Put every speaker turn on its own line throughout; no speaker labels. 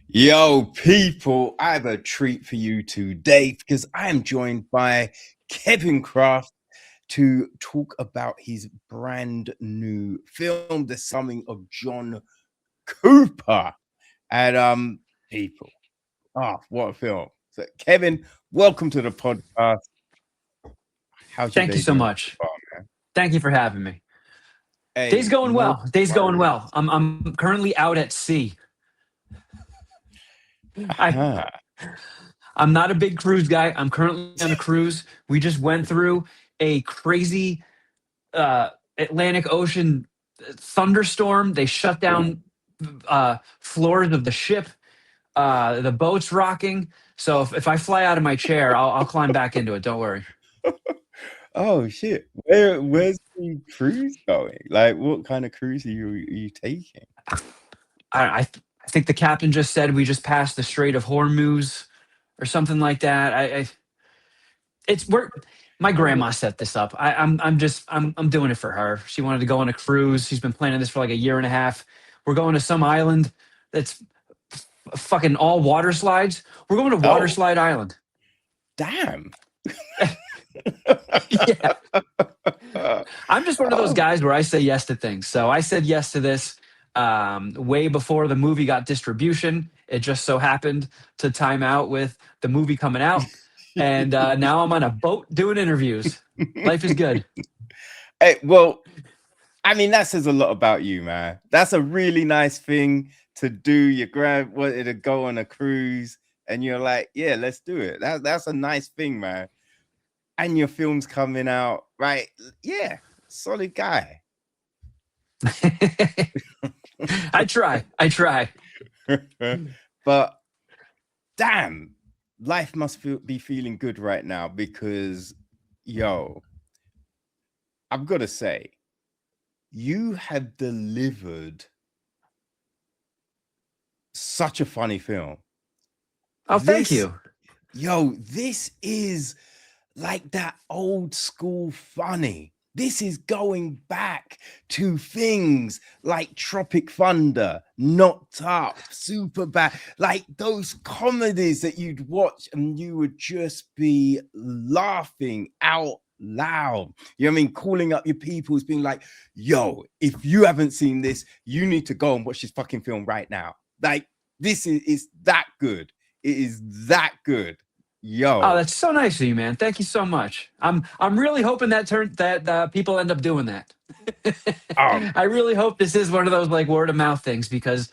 Yo, people, I have a treat for you today because I am joined by Kevin Kraft to talk about his brand new film, The Summing of John Cooper. And people, what a film. So, Kevin, welcome to the podcast. How's your
Thank you
day
so
been
much.
so far, man?
Thanh you for having me. Day's
Hey,
going
no
well. Day's going
worries.
well. I'm currently out at sea. I
Aha.
I'm not a big cruise guy. I'm currently on a cruise. We just went through a crazy uh, Atlantic Ocean thunderstorm. They shut down floors of the ship. The boat's rocking. So if I fly out of my chair, I'll climb back into it. Don't worry.
Oh shit. Where's the cruise going? Like what kind of cruise are you taking?
I think the captain just said we just passed the Strait of Hormuz or something like that. It's we're my
Oh,
grandma set this up. I'm doing it for her. She wanted to go on a cruise. She's been planning this for like a year and a half. We're going to some island that's fucking all water slides. We're going to Water
oh,
Slide Island.
damn.
Yeah. I'm just one of those
Oh,
guys where I say yes to things. So I said yes to this way before the movie got distribution. It just so happened to time out with the movie coming out. And now I'm on a boat doing interviews. Life is good.
hey, well, I mean, that says a lot about you, man. That's a really nice thing to do. Your grand wanted to go on a cruise, and you're like, yeah, let's do it. That's a nice thing, man. And your film's coming out, right? Yeah, solid guy.
I try. I try.
But damn, life must be feeling good right now because, yo, I've got to say, you have delivered such a funny film.
Oh, thank
This,
you.
this is like that old school funny. This is going back to things like Tropic Thunder, Knocked Up, Super Bad, like those comedies that you'd watch and you would just be laughing out loud. You know what I mean? Calling up your peoples, being like, yo, if you haven't seen this, you need to go and watch this fucking film right now. Like, this is that good. It is that good.
Oh,
Yo.
that's so nice of you, man. Thank you so much. I'm really hoping that people end up doing that.
Oh,
I really hope this is one of those like word of mouth things because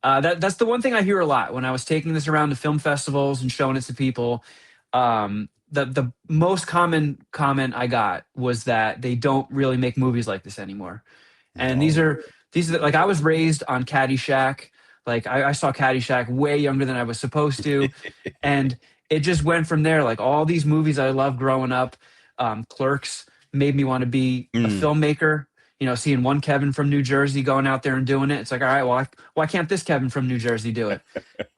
that's the one thing I hear a lot when I was taking this around to film festivals and showing it to people. The most common comment I got was that they don't really make movies like this anymore. And
no.
these are like I was raised on Caddyshack. Like I saw Caddyshack way younger than I was supposed to, and it just went from there. Like all these movies I loved growing up, Clerks made me want to be a
Mm.
filmmaker. You know, seeing one Kevin from New Jersey going out there and doing it, it's like, all right, well, why can't this Kevin from New Jersey do it?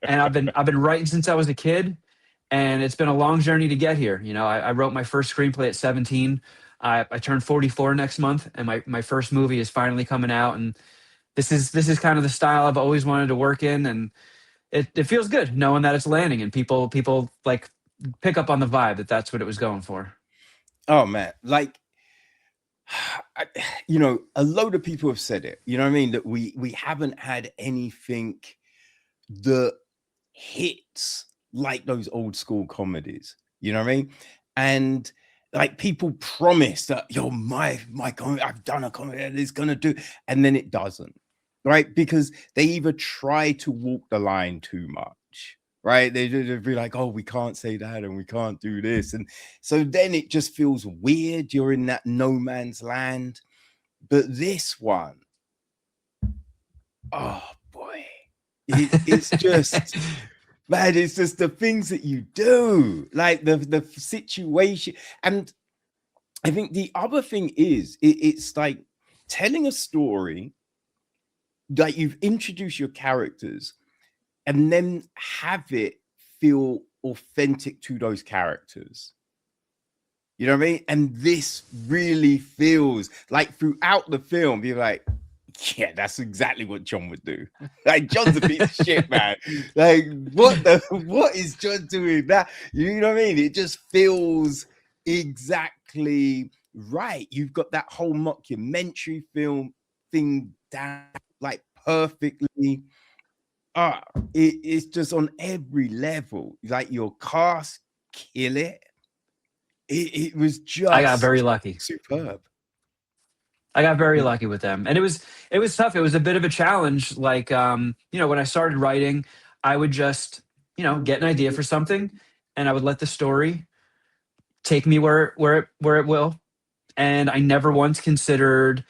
And I've been writing since I was a kid, and it's been a long journey to get here. You know, I wrote my first screenplay at 17. I turned 44 next month, and my first movie is finally coming out. And this is kind of the style I've always wanted to work in, and it feels good knowing that it's landing and people like pick up on the vibe that that's what it was going for.
Oh man, like I, a load of people have said it. You know what I mean? That we haven't had anything that hits like those old school comedies. You know what I mean? And like people promise that yo, my comedy, I've done a comedy that is gonna do, and then it doesn't, right? Because they either try to walk the line too much, right? They'd be like, oh, we can't say that and we can't do this. And so then it just feels weird. You're in that no man's land. But this one, oh boy, it's just man, it's just the things that you do, like the situation. And I think the other thing is it's like telling a story that you've introduced your characters and then have it feel authentic to those characters. You know what I mean? And this really feels like throughout the film, you're like, Yeah, that's exactly what John would do. Like John's a piece of shit, man. Like what is John doing that? You know what I mean? It just feels exactly right. You've got that whole mockumentary film thing down like perfectly. It's just on every level. Like your cast kill it. It was
I got very
just
lucky.
superb.
I got very lucky with them, and it was tough. It was a bit of a challenge. Like, when I started writing, I would just, get an idea for something, and I would let the story take me where it will. And I never once considered,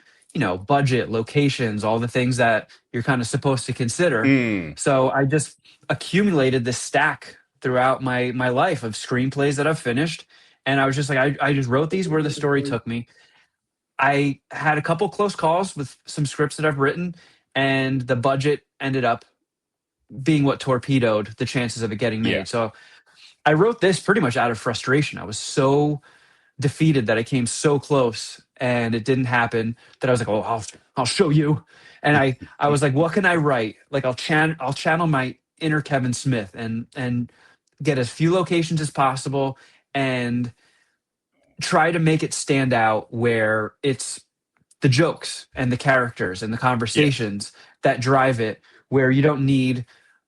budget, locations, all the things that you're kind of supposed to consider.
Mm,
So I just accumulated this stack throughout my life of screenplays that I've finished, and I was just like, I just wrote these where the story took me. I had a couple close calls with some scripts that I've written, and the budget ended up being what torpedoed the chances of it getting
yeah.
made. So I wrote this pretty much out of frustration. I was so defeated that I came so close and it didn't happen that I was like, oh, I'll show you. And I was like, what can I write? Like I'll channel my inner Kevin Smith and get as few locations as possible and try to make it stand out where it's the jokes and the characters and the
Yeah.
conversations that drive it, where you don't need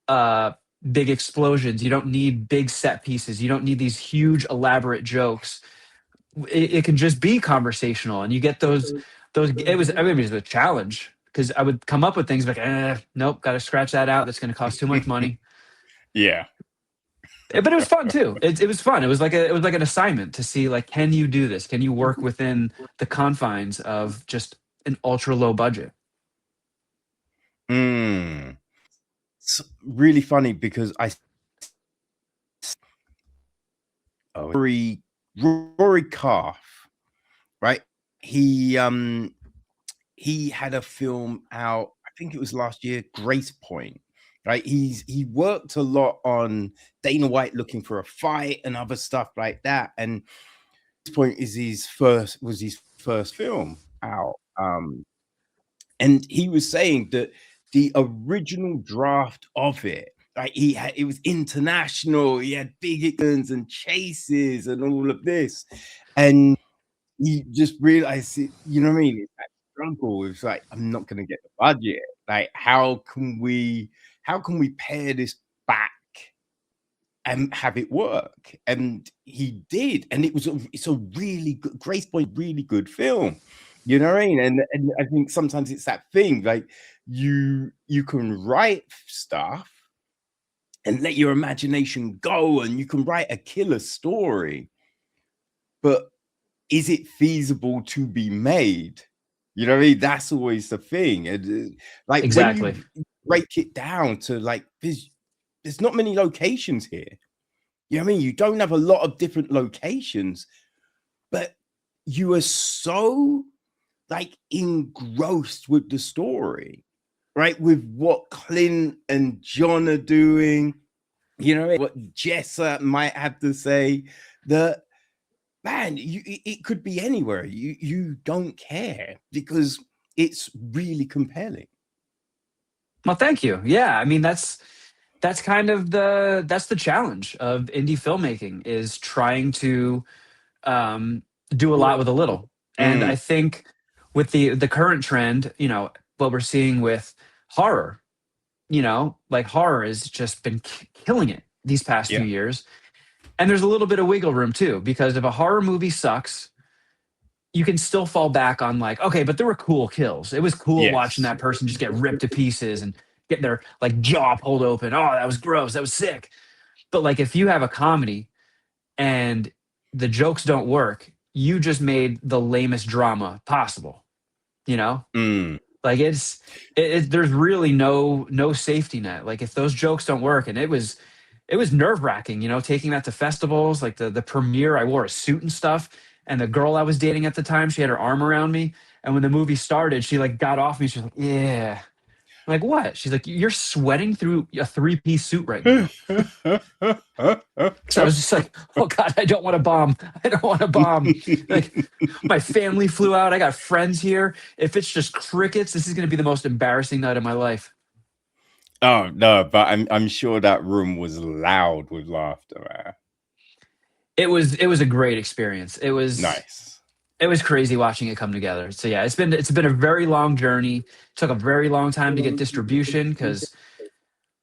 uh big explosions, you don't need big set pieces, you don't need these huge elaborate jokes. It can just be conversational, and you get those. It was a challenge because I would come up with things like, nope, got to scratch that out, that's going to cost too much money.
Yeah.
But it was fun too. It was fun. It was like an assignment to see, like, can you do this? Can you work within the confines of just an ultra low budget?
Mm. It's really funny because Rory Calf, right? He had a film out, I think it was last year, Grace Point. Right. He worked a lot on Dana White looking for a fight and other stuff like that. And Grace Point is his first film out. And he was saying that the original draft of it, like it was international. He had big guns and chases and all of this, and he just realized, you know what I mean? It's that struggle. It's like, I'm not going to get the budget. Like, how can we pare this back and have it work? And he did, and it's a really good Grace Point, really good film. You know what I mean? And I think sometimes it's that thing, like you can write stuff and let your imagination go, and you can write a killer story, but is it feasible to be made? You know what I mean? That's always the thing. And like when
Exactly.
you break it down to like there's not many locations here. You know what I mean? You don't have a lot of different locations, but you are so like engrossed with the story, right? With what Clint and John are doing, you know what Jessa might have to say. That man, it could be anywhere. You don't care because it's really compelling.
Well, thank you. Yeah, I mean that's kind of the challenge of indie filmmaking, is trying to do a lot with a little. And
Mm,
I think with the current trend, what we're seeing with horror, like horror has just been killing it these past few
yeah.
years. And there's a little bit of wiggle room too, because if a horror movie sucks, you can still fall back on, like, okay, but there were cool kills. It was cool watching
Yes.
that person just get ripped to pieces and get their like jaw pulled open. Oh, that was gross. That was sick. But like if you have a comedy and the jokes don't work, you just made the lamest drama possible. You know,
Mm,
like there's really no safety net. Like if those jokes don't work, and it was nerve wracking. Taking that to festivals, like the premiere, I wore a suit and stuff, and the girl I was dating at the time, she had her arm around me, and when the movie started, she like got off me. She's like, yeah. I'm like, what? She's like, you're sweating through a three-piece suit right now. So I was just like, oh God, I don't want to bomb. I don't want to bomb. Like, my family flew out. I got friends here. If it's just crickets, this is going to be the most embarrassing night of my life.
Oh no, but I'm sure that room was loud with laughter, man.
It was a great experience.
Nice.
It was crazy watching it come together. So yeah, it's been a very long journey. It took a very long time to get distribution because,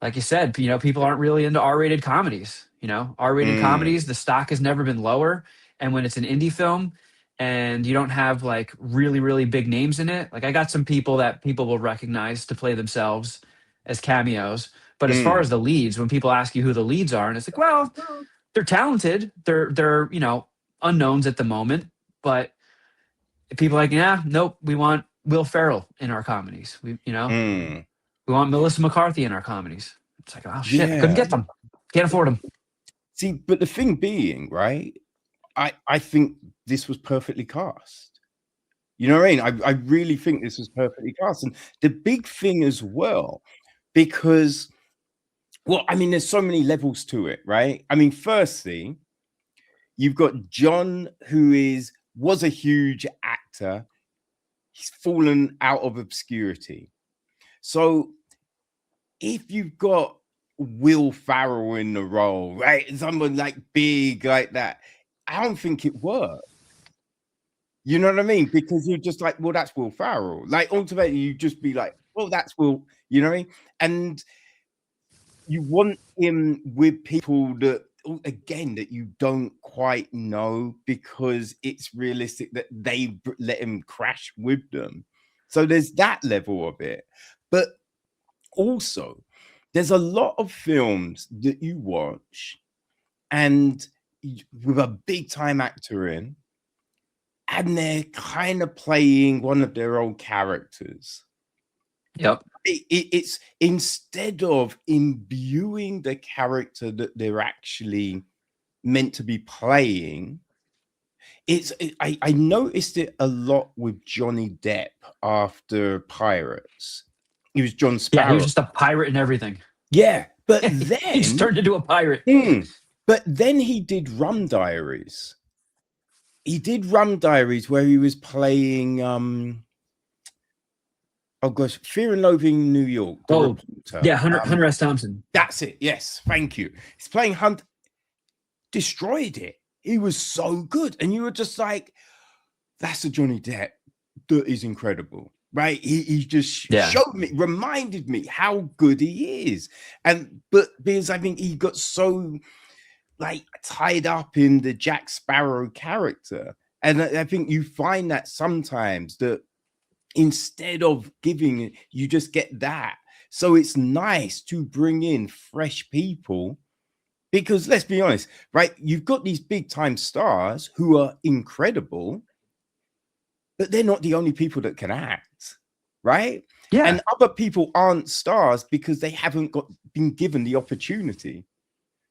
like you said, people aren't really into R-rated comedies. R-rated
Mm,
comedies, the stock has never been lower. And when it's an indie film and you don't have like really, really big names in it, like I got some people that people will recognize to play themselves as cameos. But as far
mm.
as the leads, when people ask you who the leads are, and it's like, well, they're talented. They're unknowns at the moment, but people are like, yeah, nope, we want Will Ferrell in our comedies.
Mm.
We want Melissa McCarthy in our comedies. It's like, oh shit, I couldn't
Yeah.
get them. Can't afford them.
See, but the thing being, right? I think this was perfectly cast. You know what I mean? I really think this was perfectly cast. And the big thing as well, because well, I mean, there's so many levels to it, right? I mean, firstly, you've got John, who was a huge actor. He's fallen out of obscurity. So if you've got Will Farrell in the role, right? Someone like big like that, I don't think it works. You know what I mean? Because you're just like, well, that's Will Farrell. Like ultimately, you just be like, well, that's Will. You know what I mean? And you want him with people that, again, that you don't quite know because it's realistic that they let him crash with them. So there's that level of it, but also there's a lot of films that you watch and with a big time actor in, and they're kind of playing one of their old characters.
Yep.
It's instead of imbuing the character that they're actually meant to be playing, I noticed it a lot with Johnny Depp after Pirates. He was John
Yeah, he was
Sparrow.
just a pirate and everything.
Yeah, but
He just
then
turned into a pirate.
but then he did Rum Diaries. He did Rum Diaries where he was playing oh gosh, Fear and Loathing in New York, the
Oh,
reporter.
yeah, Hunter S. Thompson.
That's it. Yes, thank you. He's playing Hunt, destroyed it. He was so good, and you were just like, "That's a Johnny Depp that is incredible." Right? He just
Yeah.
showed me, reminded me how good he is, and but because I think he got so like tied up in the Jack Sparrow character, and I think you find that sometimes that instead of giving it, you just get that. So it's nice to bring in fresh people because let's be honest, right? You've got these big time stars who are incredible, but they're not the only people that can act, right?
Yeah.
And other people aren't stars because they haven't been given the opportunity.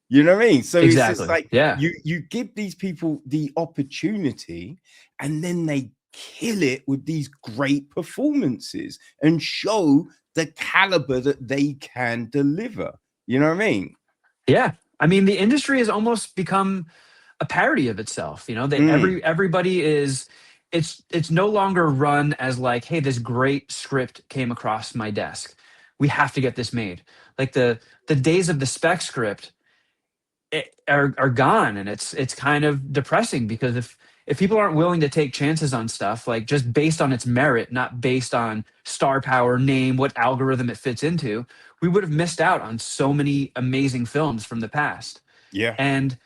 You know what I mean? So it's just
Exactly.
like
Yeah.
you give these people the opportunity and then they kill it with these great performances and show the caliber that they can deliver. You know what I mean?
Yeah. I mean, the industry has almost become a parody of itself. That
Mm,
everybody is. It's no longer run as like, hey, this great script came across my desk. We have to get this made. Like the days of the spec script are gone, and it's kind of depressing because if people aren't willing to take chances on stuff like just based on its merit, not based on star power, name, what algorithm it fits into, we would have missed out on so many amazing films from the past.
yeah.
And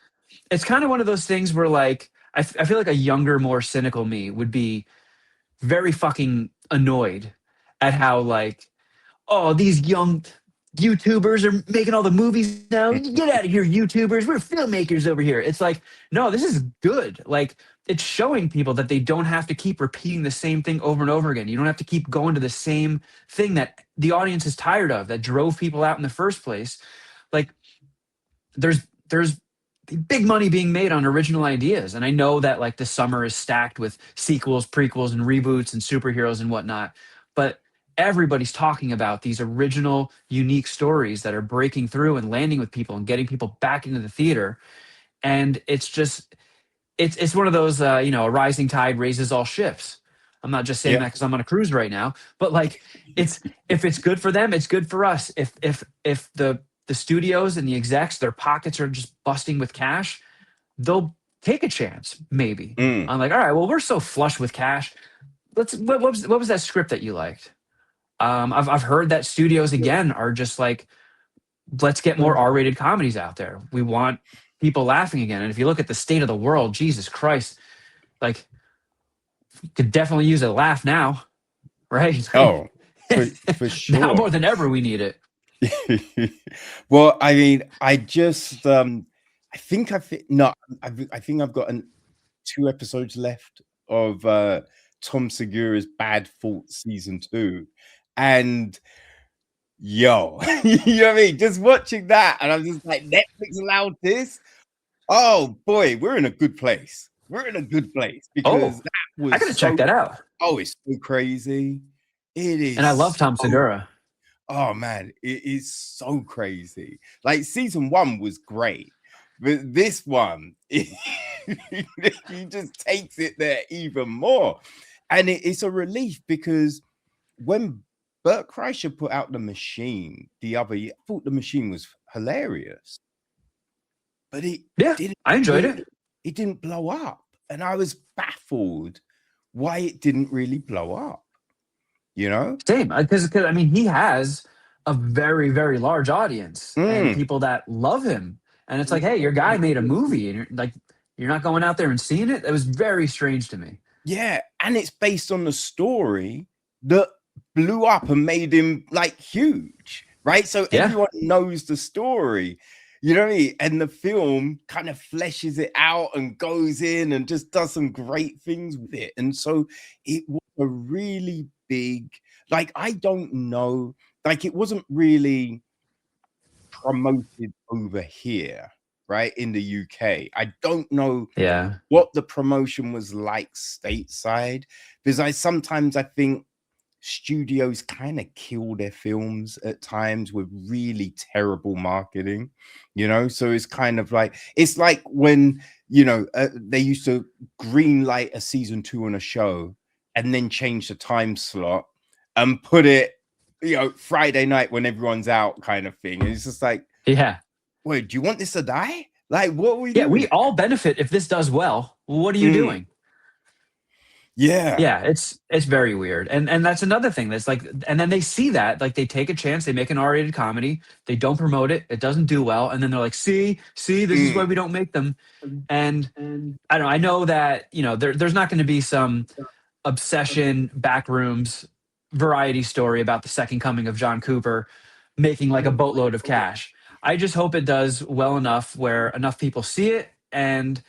it's kind of one of those things where like I feel like a younger, more cynical me would be very fucking annoyed at how like, oh, these young YouTubers are making all the movies now. Get out of here, YouTubers. We're filmmakers over here. It's like, no, this is good. Like, it's showing people that they don't have to keep repeating the same thing over and over again. You don't have to keep going to the same thing that the audience is tired of, that drove people out in the first place. Like, there's big money being made on original ideas. And I know that like the summer is stacked with sequels, prequels, and reboots and superheroes and whatnot. But everybody's talking about these original, unique stories that are breaking through and landing with people and getting people back into the theater. And it's just, it's one of those, a rising tide raises all ships. I'm not just saying
Yeah.
that because I'm on a cruise right now, but like, it's, if it's good for them, it's good for us. If the studios and the execs, their pockets are just busting with cash, they'll take a chance. Maybe
Mm.
I'm like, all right, well, we're so flush with cash. What was that script that you liked? I've heard that studios again are just like, let's get more R-rated comedies out there. We want people laughing again. And if you look at the state of the world, Jesus Christ, like, could definitely use a laugh now, right?
Oh, for
Now
sure.
more than ever, we need it.
Well, I mean, I just I think no, I think I've got 2 episodes left of Tom Segura's Bad Fault season 2, and yo, you know what I mean? Just watching that, and I'm just like, Netflix allowed this. Oh boy, we're in a good place. We're in a good place because
Oh,
that
I
was
gotta check that out.
oh, it's so crazy. It
And I love
is
Tom
so,
Segura.
oh man, it is so crazy. Like season 1 was great, but this one, he just takes it there even more. And it's a relief because when Bert Kreischer put out The Machine the other year, I thought The Machine was hilarious, but
Yeah,
didn't
I enjoyed it.
it didn't blow up. And I was baffled why it didn't really blow up, you know?
Same, because I mean, he has a very, very large audience and
Mm.
people that love him. And it's like, hey, your guy made a movie, and you're not going out there and seeing it. It was very strange to me.
Yeah, and it's based on the story that blew up and made him like huge, right? So
Yeah,
everyone knows the story, you know what I mean? And the film kind of fleshes it out and goes in and just does some great things with it. And so it was a really big, like, I don't know, like, it wasn't really promoted over here, right? In the UK. I don't know
yeah,
what the promotion was like stateside, because I think studios kind of kill their films at times with really terrible marketing, you know. So it's kind of like, it's like when, you know, they used to green light a season 2 on a show and then change the time slot and put it, you know, Friday night when everyone's out, kind of thing. And it's just like,
yeah,
wait, do you want this to die? Like, what are we
yeah.
doing?
We all benefit if this does well. What are you
Mm,
doing?
yeah.
Yeah, it's very weird. And that's another thing that's like, and then they see that, like, they take a chance, they make an R-rated comedy, they don't promote it, it doesn't do well, and then they're like, see, this is why
Mm,
we don't make them. And I don't know, I know that, there's not going to be some obsession backrooms variety story about the second coming of John Cooper making like a boatload of cash. I just hope it does well enough where enough people see it and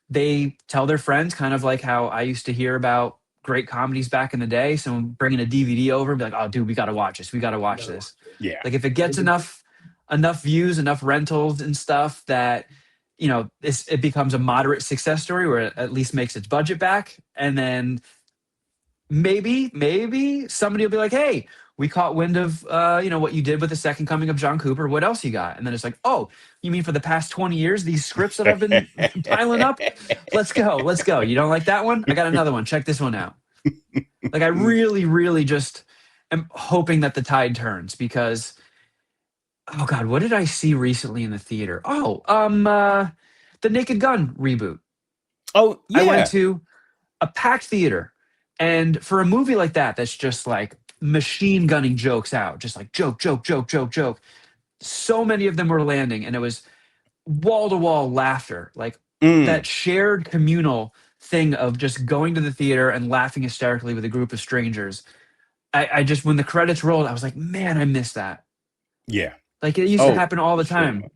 they tell their friends, kind of like how I used to hear about great comedies back in the day. Someone bringing a DVD over and be like, "Oh, dude, we got to watch this. We got to watch this."
yeah.
Like if it gets enough views, enough rentals and stuff that it becomes a moderate success story where it at least makes its budget back, and then maybe somebody will be like, "Hey, we caught wind of what you did with the second coming of John Cooper. What else you got?" And then it's like, "Oh, you mean for the past 20 years, these scripts that I've been piling up? Let's go. You don't like that one? I got another one. Check this one out." Like I really, really just am hoping that the tide turns because, oh God, what did I see recently in the theater? Oh, the Naked Gun reboot.
Oh,
I went
yeah.
to a packed theater. And for a movie like that, that's just like machine gunning jokes out, just like joke, joke, joke, joke, joke. So many of them were landing, and it was wall to wall laughter, like that
Mm,
shared communal thing of just going to the theater and laughing hysterically with a group of strangers. I just, when the credits rolled, I was like, man, I miss that.
yeah.
Like it used to
Oh,
happen all
for
the
sure.
time.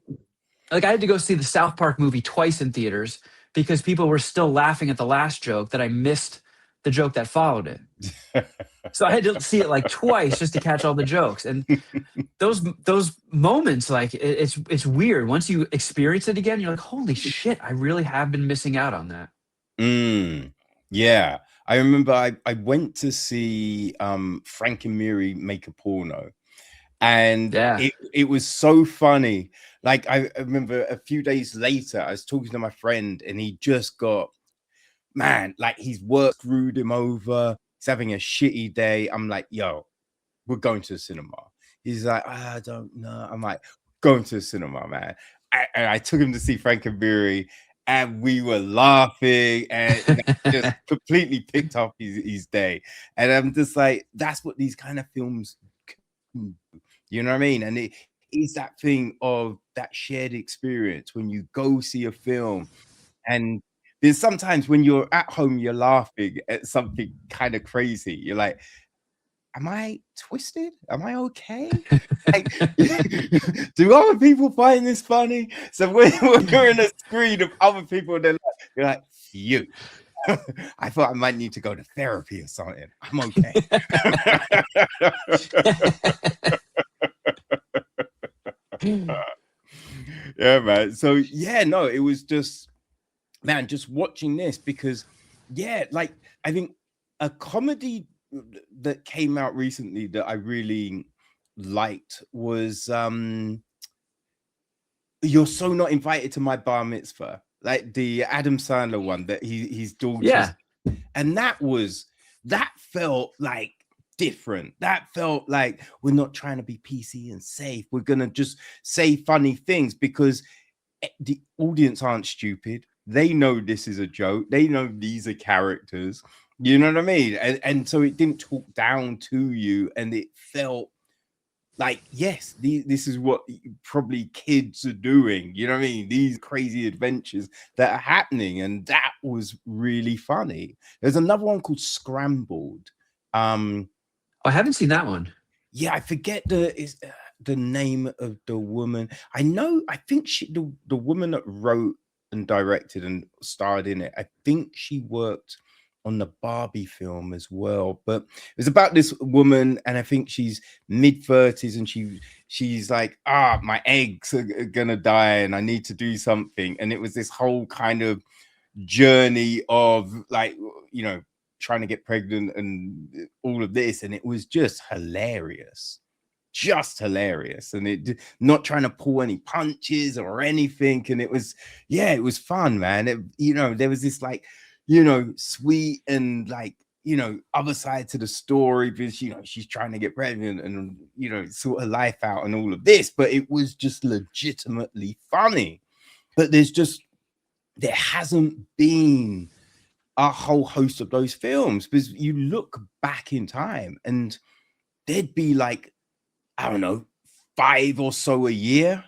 Like I had to go see the South Park movie twice in theaters because people were still laughing at the last joke that I missed the joke that followed it. So I had to see it like twice just to catch all the jokes. And those moments, like it's weird. Once you experience it again, you're like, holy shit, I really have been missing out on that.
Mm, yeah. I remember I went to see Frank and Miri make a porno, and
Yeah.
it was so funny. Like I remember a few days later, I was talking to my friend, and he just got, man, like his work screwed him over. He's having a shitty day. I'm like, yo, we're going to the cinema. He's like, I don't know. I'm like, going to the cinema, man. I took him to see Frank and Beery, and we were laughing, and that just completely picked up his day. And I'm just like, that's what these kind of films can do. You know what I mean? And it is that thing of that shared experience when you go see a film. And there's sometimes when you're at home, you're laughing at something kind of crazy. You're like, am I twisted? Am I okay? Like, do other people find this funny? So when you're in a screen of other people, you're like, you. I thought I might need to go to therapy or something. I'm okay. Yeah, man. So yeah, no, it was just, man, just watching this because, yeah, like I think a comedy that came out recently that I really liked was You're So Not Invited to My Bar Mitzvah, like the Adam Sandler one that his daughters,
Yeah.
and that felt like different. That felt like we're not trying to be PC and safe. We're gonna just say funny things because the audience aren't stupid. They know this is a joke. They know these are characters. You know what I mean? And so it didn't talk down to you, and it felt like, yes, this is what probably kids are doing. You know what I mean? These crazy adventures that are happening, and that was really funny. There's another one called Scrambled. Um,
I haven't seen that one.
yeah, I forget the name of the woman. I know, I think the woman that wrote and directed and starred in it, I think she worked on the Barbie film as well. But it was about this woman, and I think she's mid-30s, and she's like, my eggs are gonna die, and I need to do something. And it was this whole kind of journey of, like, you know, trying to get pregnant and all of this, and it was just hilarious, and it not trying to pull any punches or anything. And it was, yeah, it was fun, man. There was this, like, sweet and, like, other side to the story, because she's trying to get pregnant and sort her life out and all of this, but it was just legitimately funny. But there hasn't been a whole host of those films, because you look back in time and there'd be, like, I don't know, 5 or so a year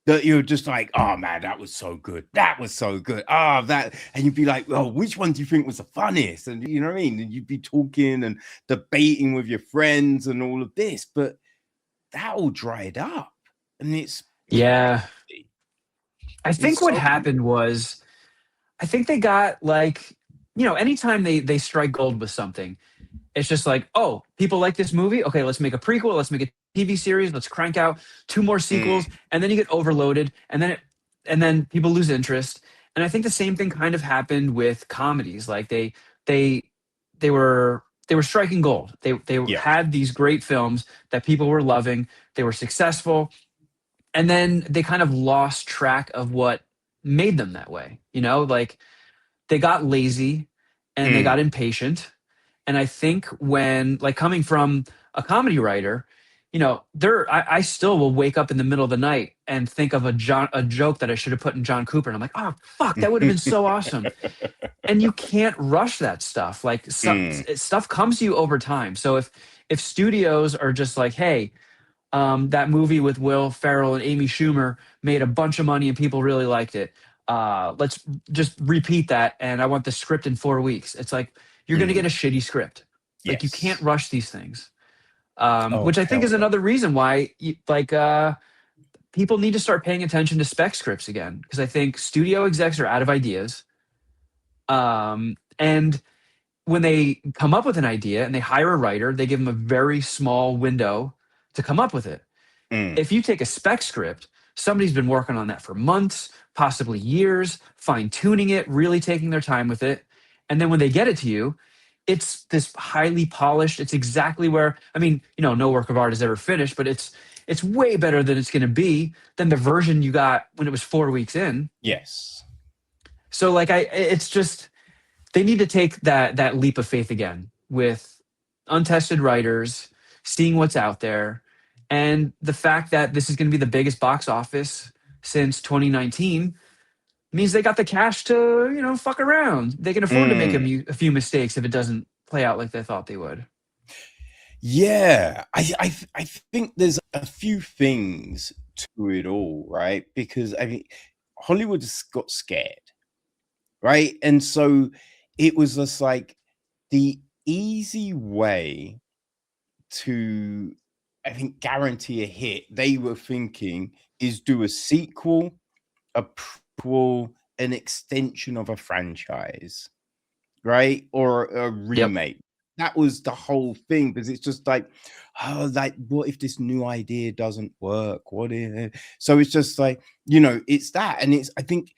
that you're just like, oh man, that was so good. That was so good. And you'd be like, well, which one do you think was the funniest? And you know what I mean? And you'd be talking and debating with your friends and all of this, but that all dried up. And it's
Yeah.
crazy.
I
It's
think what
so
happened was, I think they got like, anytime they strike gold with something, it's just like, oh, people like this movie. Okay, let's make a prequel. Let's make a TV series. Let's crank out 2 more sequels, and then you get overloaded, and then people lose interest. And I think the same thing kind of happened with comedies. Like they they were striking gold. They
yeah.
had these great films that people were loving. They were successful, and then they kind of lost track of what made them that way. Like they got lazy and they got
Mm.
impatient. And I think when, like, coming from a comedy writer, I still will wake up in the middle of the night and think of a joke that I should have put in John Cooper, and I'm like, oh fuck, that would have been so awesome. And you can't rush that stuff. Like,
Mm.
stuff comes to you over time. So if studios are just like, hey, that movie with Will Ferrell and Amy Schumer made a bunch of money and people really liked it. Let's just repeat that, and I want the script in 4 weeks. It's like, you're going to get
Mm.
a shitty script. Like, you can't
Yes.
rush these things,
Oh,
which I think
hell
is
no.
another reason why people need to start paying attention to spec scripts again, because I think studio execs are out of ideas. And when they come up with an idea and they hire a writer, they give them a very small window to come up with it.
Mm.
If you take a spec script, somebody's been working on that for months, possibly years, fine tuning it, really taking their time with it. And then when they get it to you, it's this highly polished. It's exactly where, I mean, no work of art is ever finished, but it's way better than it's going to be than the version you got when it was 4 weeks in.
Yes.
So like it's just, they need to take that leap of faith again with untested writers, seeing what's out there, and the fact that this is going to be the biggest box office since 2019 means they got the cash to fuck around. They can afford to make a few mistakes if it doesn't play out like they thought they would.
Yeah, I think there's a few things to it all, right? Because I mean, Hollywood got scared, right? And so it was just like the easy way to, I think, guarantee a hit. They were thinking is do a sequel, a prequel, an extension of a franchise, right? Or a
Yep.
remake. That was the whole thing, because it's just like, oh, like, what if this new idea doesn't work? What if? So it's just like, it's that. And I think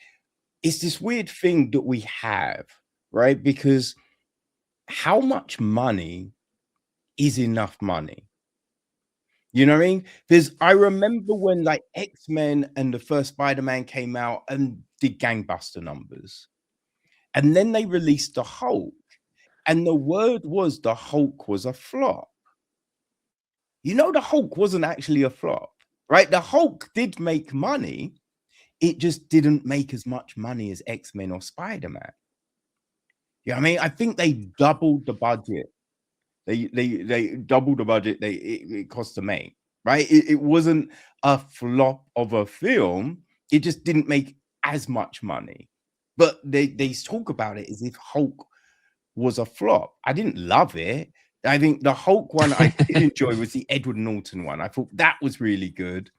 it's this weird thing that we have, right? Because how much money is enough money? You know what I mean? I remember when like X-Men and the first Spider-Man came out and did gangbuster numbers. And then they released the Hulk. And the word was the Hulk was a flop. The Hulk wasn't actually a flop, right? The Hulk did make money. It just didn't make as much money as X-Men or Spider-Man. You know what I mean? I think they doubled the budget. They doubled the budget it cost to make, right? It wasn't a flop of a film. It just didn't make as much money. But they talk about it as if Hulk was a flop. I didn't love it. I think the Hulk one I did enjoy was the Edward Norton one. I thought that was really good.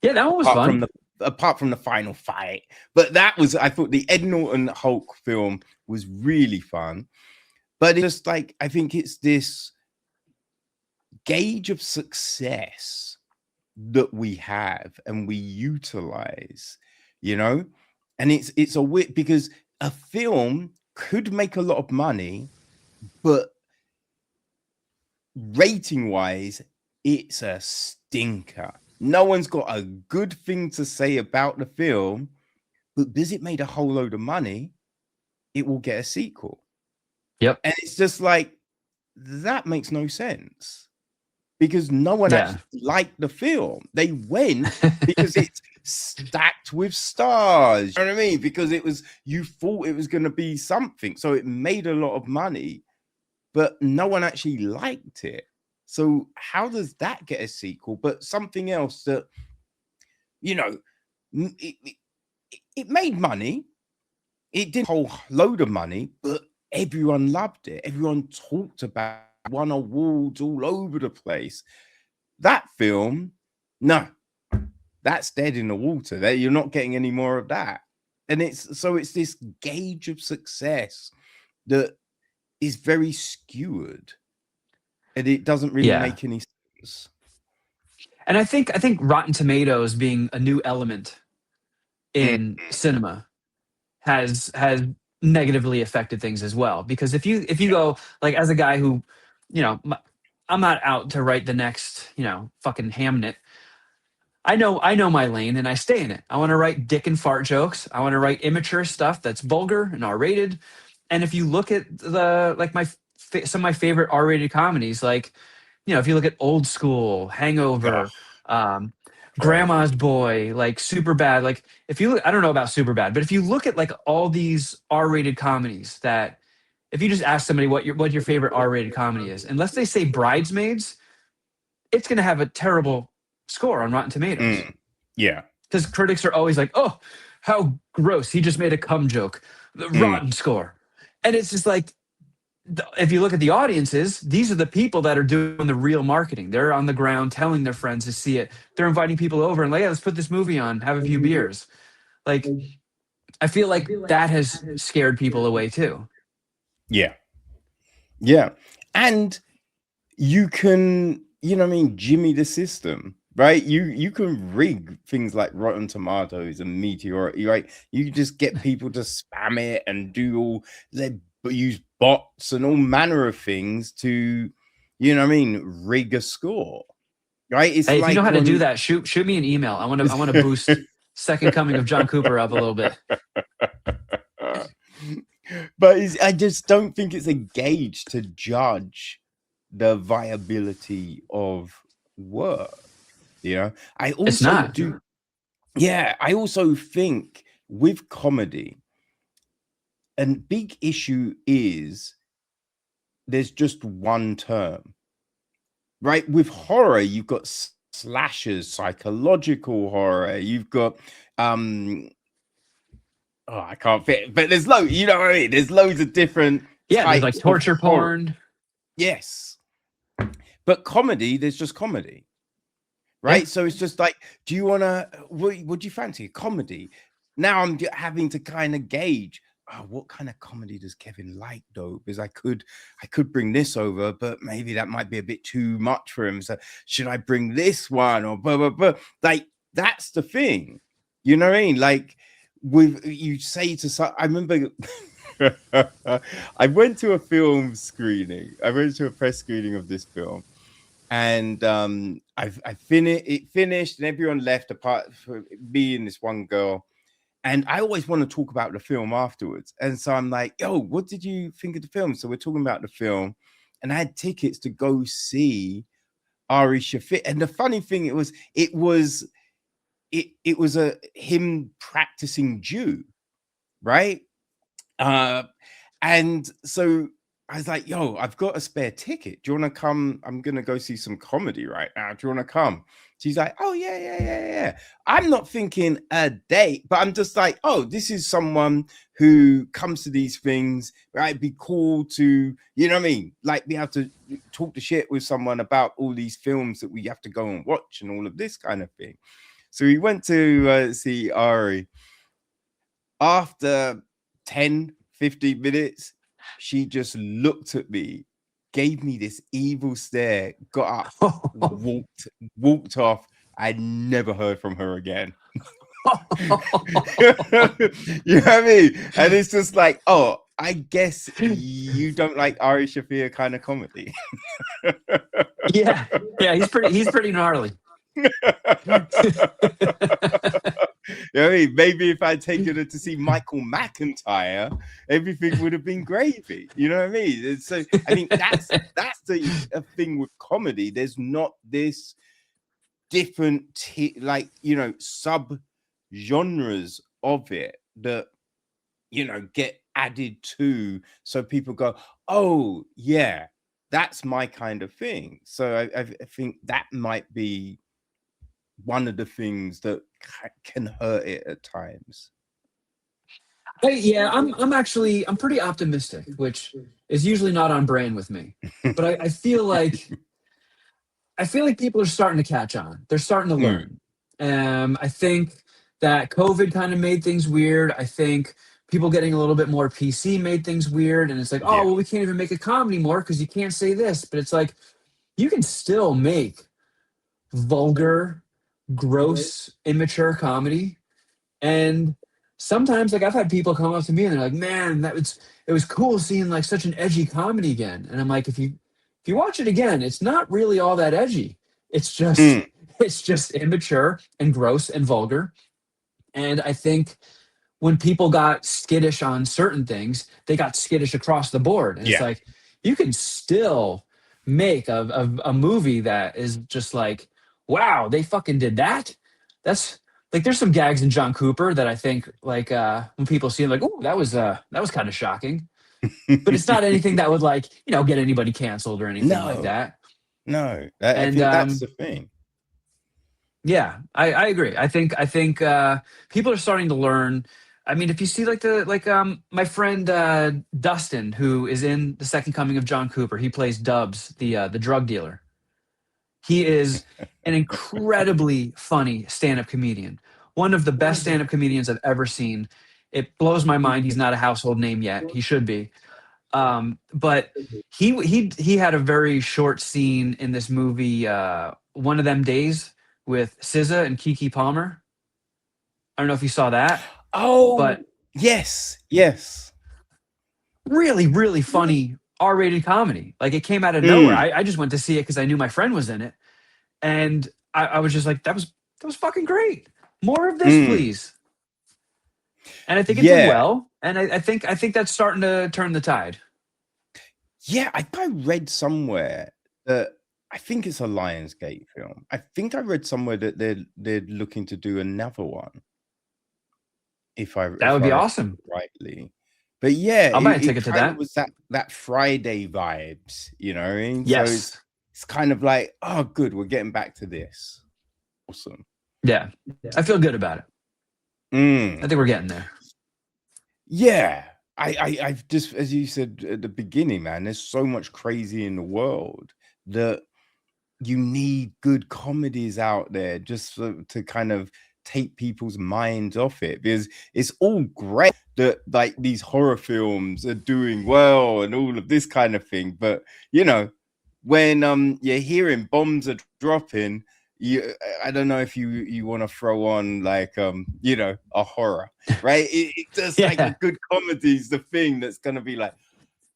Yeah, that one was fun.
Apart from the final fight. But I thought the Ed Norton Hulk film was really fun. But it's just like, I think it's this gauge of success that we have and we utilize, and it's a weird, because a film could make a lot of money, but rating wise, it's a stinker. No one's got a good thing to say about the film, but because it made a whole load of money, it will get a sequel.
Yep.
And it's just like, that makes no sense, because no one actually liked the film. They went because it's stacked with stars. You know what I mean? Because you thought it was going to be something. So it made a lot of money, but no one actually liked it. So how does that get a sequel? But something else that, it made money. It did a whole load of money, but everyone loved it. Everyone talked about it, won awards all over the place. That film, no, that's dead in the water. You're not getting any more of that. And it's this gauge of success that is very skewed, and it doesn't really make any sense.
And I think Rotten Tomatoes being a new element in cinema has negatively affected things as well. Because if you go, like, as a guy who, I'm not out to write the next, fucking Hamnet. I know my lane and I stay in it. I want to write dick and fart jokes. I want to write immature stuff that's vulgar and R-rated. And if you look at some of my favorite R-rated comedies, like, if you look at Old School, Hangover, Grandma's Boy, like Superbad, like if you look, I don't know about Superbad, but if you look at like all these R-rated comedies, that if you just ask somebody what your favorite R-rated comedy is, unless they say Bridesmaids, it's going to have a terrible score on Rotten Tomatoes.
Yeah.
Because critics are always like, oh, how gross. He just made a cum joke. The rotten score. And it's just like, if you look at the audiences, these are the people that are doing the real marketing. They're on the ground telling their friends to see it. They're inviting people over and like, yeah, let's put this movie on, have a few beers. Like, I feel like that has scared people away too.
Yeah. Yeah. And you can, jimmy the system, right? You can rig things like Rotten Tomatoes and Meteor, right? You just get people to spam it and do all the but use bots and all manner of things to, you know what I mean, rig a score. Right? It's
Hey, if you know
like
how to do that, shoot me an email. I want to boost Second Coming of John Cooper up a little bit.
But I just don't think it's a gauge to judge the viability of work. You know, I
It's
also
not.
do. Yeah, I also think with comedy, a big issue is there's just one term, right? With horror, you've got slashers, psychological horror. You've got oh, I can't fit, but there's loads. You know what I mean? There's loads of different
Yeah, there's like
types of
torture
horror.
porn.
Yes, but comedy, there's just comedy, right?
Yeah.
So it's just like, do you want to? What do you fancy? A comedy? Now I'm having to kind of gauge. Oh, what kind of comedy does Kevin like though? Because I could bring this over, but maybe that might be a bit too much for him. So should I bring this one or blah blah blah? Like that's the thing, you know what I mean? Like with you say to some, I remember I went to a film screening. I went to a press screening of this film, and I finished. It finished, and everyone left apart from me and this one girl. And I always want to talk about the film afterwards. And so I'm like, yo, what did you think of the film? So we're talking about the film, and I had tickets to go see Ari Shafir. And the funny thing, it was a him practicing Jew, right? And so I was like, yo, I've got a spare ticket. Do you want to come? I'm going to go see some comedy right now. Do you want to come? She's like, oh, yeah. I'm not thinking a date, but I'm just like, oh, this is someone who comes to these things, right? It'd be cool to, you know what I mean? Like be able to talk to shit with someone about all these films that we have to go and watch and all of this kind of thing. So we went to see Ari. After 10, 15 minutes, she just looked at me, gave me this evil stare, got up, walked off. I never heard from her again. You know what I mean? And it's just like, oh, I guess you don't like Ari Shafir kind of comedy.
Yeah, he's pretty gnarly.
You know what I mean? Maybe if I'd taken her to see Michael McIntyre, everything would have been gravy. You know what I mean? And so I mean that's the thing with comedy. There's not this different like sub genres of it that get added to, so people go, oh yeah, that's my kind of thing. So I think that might be one of the things that can hurt it at times.
Yeah, I'm pretty optimistic, which is usually not on brand with me. But I feel like people are starting to catch on. They're starting to learn. I think that COVID kind of made things weird. I think people getting a little bit more PC made things weird. And it's like, oh, well, we can't even make a comedy more because you can't say this. But it's like, you can still make vulgar, gross, immature comedy. And sometimes, like, I've had people come up to me and they're like, man, it was cool seeing like such an edgy comedy again. And I'm like, if you watch it again, it's not really all that edgy. It's just immature and gross and vulgar. And I think when people got skittish on certain things, they got skittish across the board. And it's like, you can still make a movie that is just like, wow, they fucking did that. That's like, there's some gags in John Cooper that I think like when people see it, like, oh, that was kind of shocking. But it's not anything that would like, get anybody canceled or anything like that.
No, I think that's the thing.
Yeah, I agree. I think people are starting to learn. I mean, if you see like my friend Dustin, who is in the Second Coming of John Cooper, he plays Dubs, the drug dealer. He is an incredibly funny stand-up comedian. One of the best stand-up comedians I've ever seen. It blows my mind he's not a household name yet. He should be. But he had a very short scene in this movie, One of Them Days, with SZA and Kiki Palmer. I don't know if you saw that.
Oh,
but
yes.
really, really funny R-rated comedy. Like it came out of nowhere.
Mm,
I just went to see it because I knew my friend was in it, and I was just like, that was fucking great. More of this,
mm.
please. And I think it did
Yeah.
well. And I think that's starting to turn the tide.
Yeah, I read somewhere that I think it's a Lionsgate film. I think I read somewhere that they're looking to do another one,
That
if
would
I
be
recall
awesome.
rightly. But yeah,
I'll buy a
it
ticket to
kind of
that.
was that Friday vibes, you know what I mean? So
Yes.
it's kind of like, oh, good, we're getting back to this. Awesome.
Yeah. I feel good about it. I
Mm.
think we're getting there.
Yeah. I've just, as you said at the beginning, man, there's so much crazy in the world that you need good comedies out there just to kind of take people's minds off it, because it's all great that like these horror films are doing well and all of this kind of thing, but you know, when you're hearing bombs are dropping, you I don't know if you want to throw on like you know, a horror, right? It's just like
Yeah.
a good comedy is the thing that's gonna be like,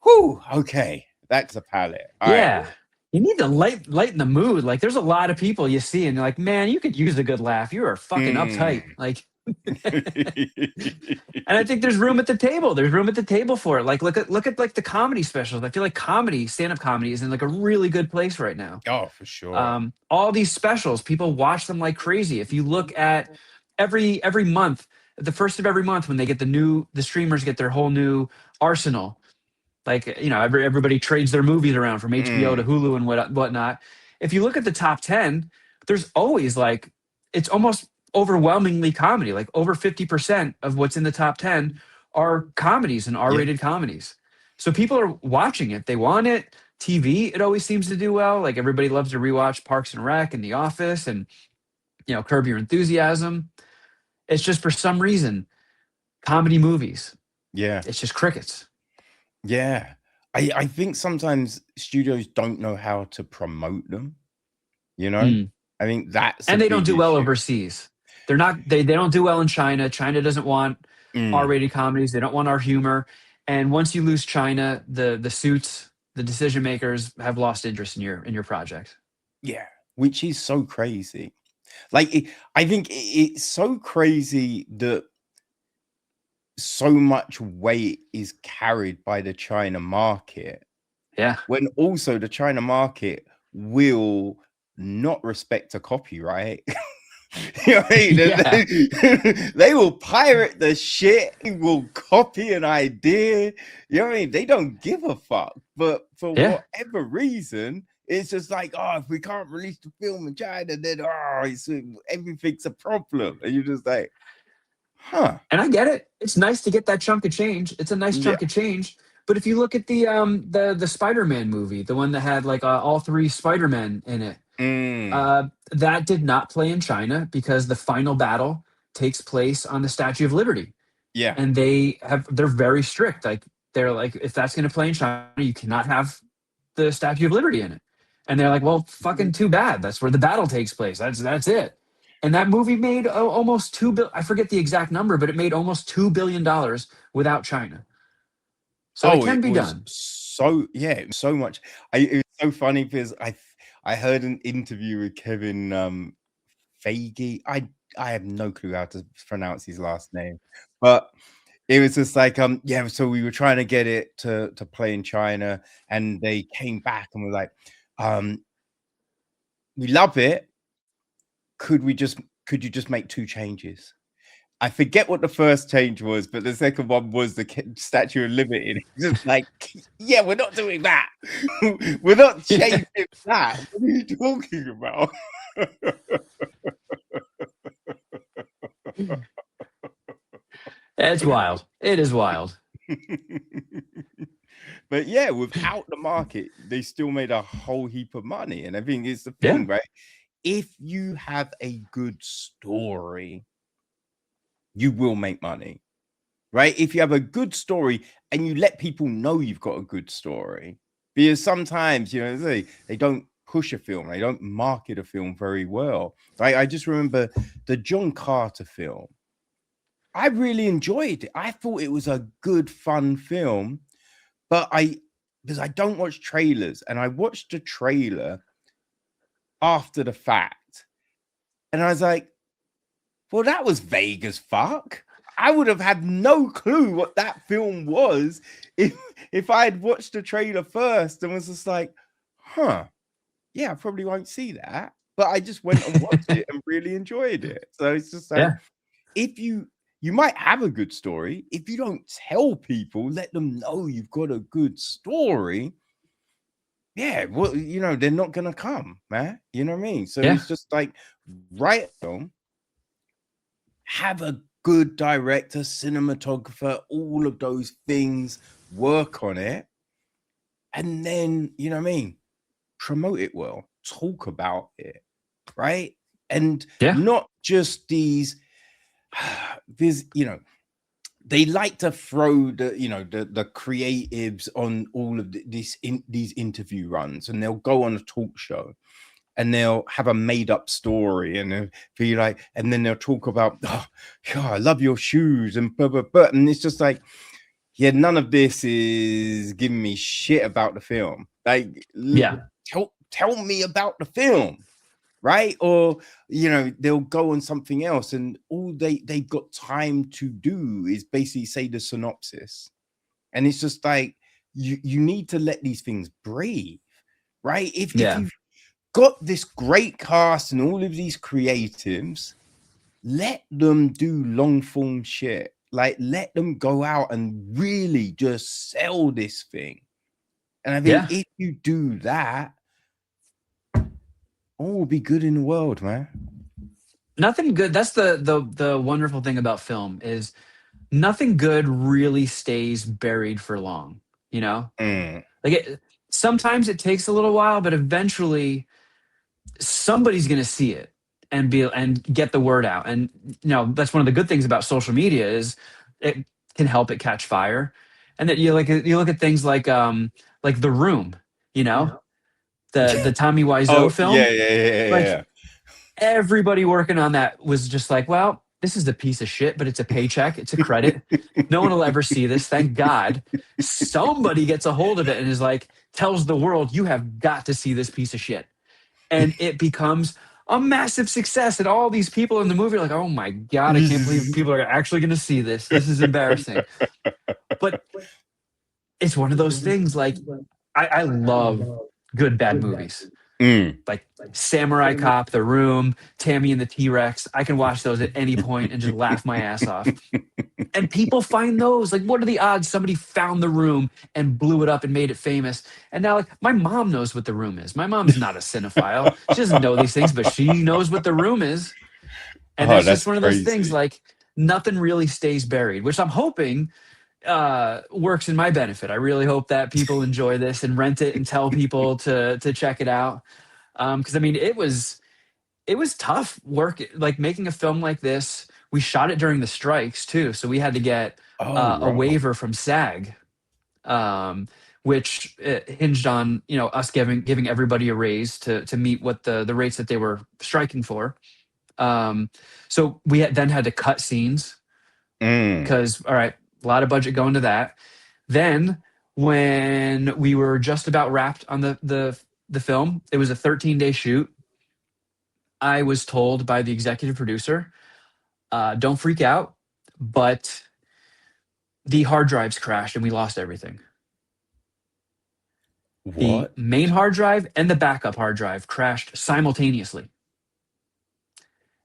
whoo, okay, that's a palette. All right.
Yeah. You need to lighten the mood. Like there's a lot of people you see and you're like, man, you could use a good laugh. You are fucking uptight.
Mm.
Like and I think there's room at the table. There's room at the table for it. Like look at like the comedy specials. I feel like comedy, stand-up comedy is in like a really good place right now.
Oh, for sure.
All these specials, people watch them like crazy. If you look at every month, the first of every month when they get the streamers get their whole new arsenal. Like you know, everybody trades their movies around from HBO to
Mm.
Hulu and whatnot. If you look at the top 10, there's always like it's almost overwhelmingly comedy. Like over 50% of what's in the top 10 are comedies and
Yeah.
R-rated comedies. So people are watching it. They want it. TV, it always seems to do well. Like everybody loves to rewatch Parks and Rec and The Office and Curb Your Enthusiasm. It's just for some reason comedy movies.
Yeah.
It's just crickets.
Yeah. I think sometimes studios don't know how to promote them, you know?
Mm.
I think that's a
And they don't
big
do well
issue.
overseas. They don't do well in China. China doesn't want
Mm.
R-rated comedies. They don't want our humor. And once you lose China, the suits, the decision makers have lost interest in your project.
Yeah, which is so crazy. Like, I think it's so crazy that so much weight is carried by the China market,
Yeah.
when also the China market will not respect a copyright. You know what I mean?
Yeah.
They will pirate the shit, they will copy an idea. You know what I mean? They don't give a fuck. But for
Yeah.
whatever reason, it's just like, oh, if we can't release the film in China, then everything's a problem. And you're just like, huh.
And I get it. It's nice to get that chunk of change. It's a nice
Yeah.
chunk of change. But if you look at the Spider-Man movie, the one that had like all three Spider-Men in it,
Mm,
that did not play in China because the final battle takes place on the Statue of Liberty.
yeah.
And they're very strict. Like they're like, if that's going to play in China, you cannot have the Statue of Liberty in it. And they're like, well, fucking too bad. That's where the battle takes place. That's it. And that movie made almost I forget the exact number, but it made almost $2 billion without China. So it
Oh,
can
it
be
was
done.
so, yeah, it was so much. It was so funny because I heard an interview with Kevin Feige. I have no clue how to pronounce his last name, but it was just like yeah. So we were trying to get it to play in China, and they came back and were like, um, we love it. Could you just make 2 changes? I forget what the first change was, but the second one was the Statue of Liberty. And it's just like, yeah, we're not doing that. We're not changing that. What are you talking about?
It's wild. It is wild.
But yeah, without the market, they still made a whole heap of money. And I think it's the
Yeah.
thing, right? If you have a good story, you will make money. Right? If you have a good story and you let people know you've got a good story, because sometimes, you know, they don't push a film, they don't market a film very well. Right? I just remember the John Carter film. I really enjoyed it. I thought it was a good, fun film, but because I don't watch trailers, and I watched the trailer after the fact, and I was like, well, that was vague as fuck. I would have had no clue what that film was if I had watched the trailer first and was just like, huh, yeah, I probably won't see that. But I just went and watched it and really enjoyed it. So it's just like, if you might have a good story, if you don't tell people, let them know you've got a good story. Yeah, well, they're not gonna come, man. You know what I mean? So it's just like, write a film, have a good director, cinematographer, all of those things, work on it, and then, you know what I mean, promote it well, talk about it, right? And not just these they like to throw the creatives on all of these interview runs, and they'll go on a talk show and they'll have a made-up story and be like, and then they'll talk about, oh God, I love your shoes and blah, blah, blah. And it's just like, yeah, none of this is giving me shit about the film. Like, tell me about the film, right? Or they'll go on something else, and all they've got time to do is basically say the synopsis. And it's just like, you need to let these things breathe, right? If you've got this great cast and all of these creatives, let them do long form shit. Like, let them go out and really just sell this thing. And I think if you do that, all will be good in the world, man.
Nothing good. That's the wonderful thing about film is nothing good really stays buried for long. Like sometimes it takes a little while, but eventually somebody's going to see it and get the word out. And that's one of the good things about social media is it can help it catch fire. And that you look at things like The Room, the Tommy Wiseau film.
Yeah.
Everybody working on that was just like, well, this is a piece of shit, but it's a paycheck. It's a credit. No one will ever see this. Thank God. Somebody gets a hold of it and is like, tells the world, you have got to see this piece of shit. And it becomes a massive success. And all these people in the movie are like, oh my God, I can't believe people are actually going to see this. This is embarrassing. But it's one of those things, like, I love good, bad movies. Like Samurai Cop, The Room, Tammy and the T-Rex. I can watch those at any point and just laugh my ass off. And people find those. Like, what are the odds somebody found The Room and blew it up and made it famous? And now, like, my mom knows what The Room is. My mom's not a cinephile. She doesn't know these things, but she knows what The Room is. And that's just one of those things, like, nothing really stays buried, which I'm hoping works in my benefit. I really hope that people enjoy this and rent it and tell people to check it out. Because I mean, it was tough work, like making a film like this. We shot it during the strikes too, so we had to get a waiver from SAG, which hinged on us giving everybody a raise to meet what the rates that they were striking for. So we then had to cut scenes because all right, a lot of budget going to that. Then when we were just about wrapped on the film, it was a 13-day shoot. I was told by the executive producer, don't freak out, but the hard drives crashed and we lost everything.
What?
The main hard drive and the backup hard drive crashed simultaneously.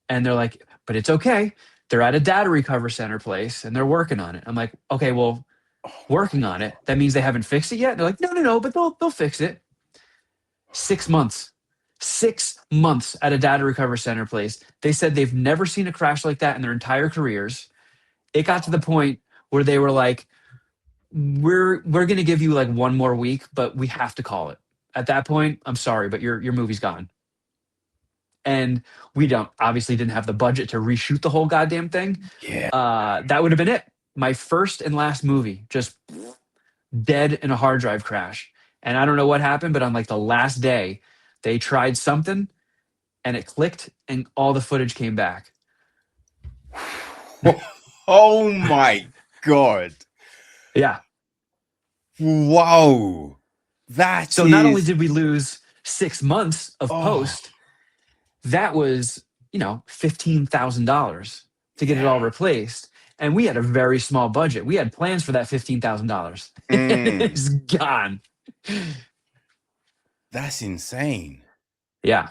And they're like, but it's okay. They're at a data recovery center place and they're working on it. I'm like, okay, well, working on it, that means they haven't fixed it yet? They're like, no, but they'll fix it. 6 months. 6 months at a data recovery center place. They said they've never seen a crash like that in their entire careers. It got to the point where they were like, we're going to give you like 1 more week, but we have to call it. At that point, I'm sorry, but your movie's gone. And we obviously didn't have the budget to reshoot the whole goddamn thing.
Yeah.
That would have been it. My first and last movie, just dead in a hard drive crash. And I don't know what happened, but on like the last day, they tried something and it clicked and all the footage came back.
Oh my God.
Yeah.
Whoa. That
So not only
is,
did we lose 6 months of
oh,
post, that was, $15,000 to get it all
yeah.
replaced. And we had a very small budget. We had plans for that $15,000.
Mm,
It's gone.
that's insane.
Yeah.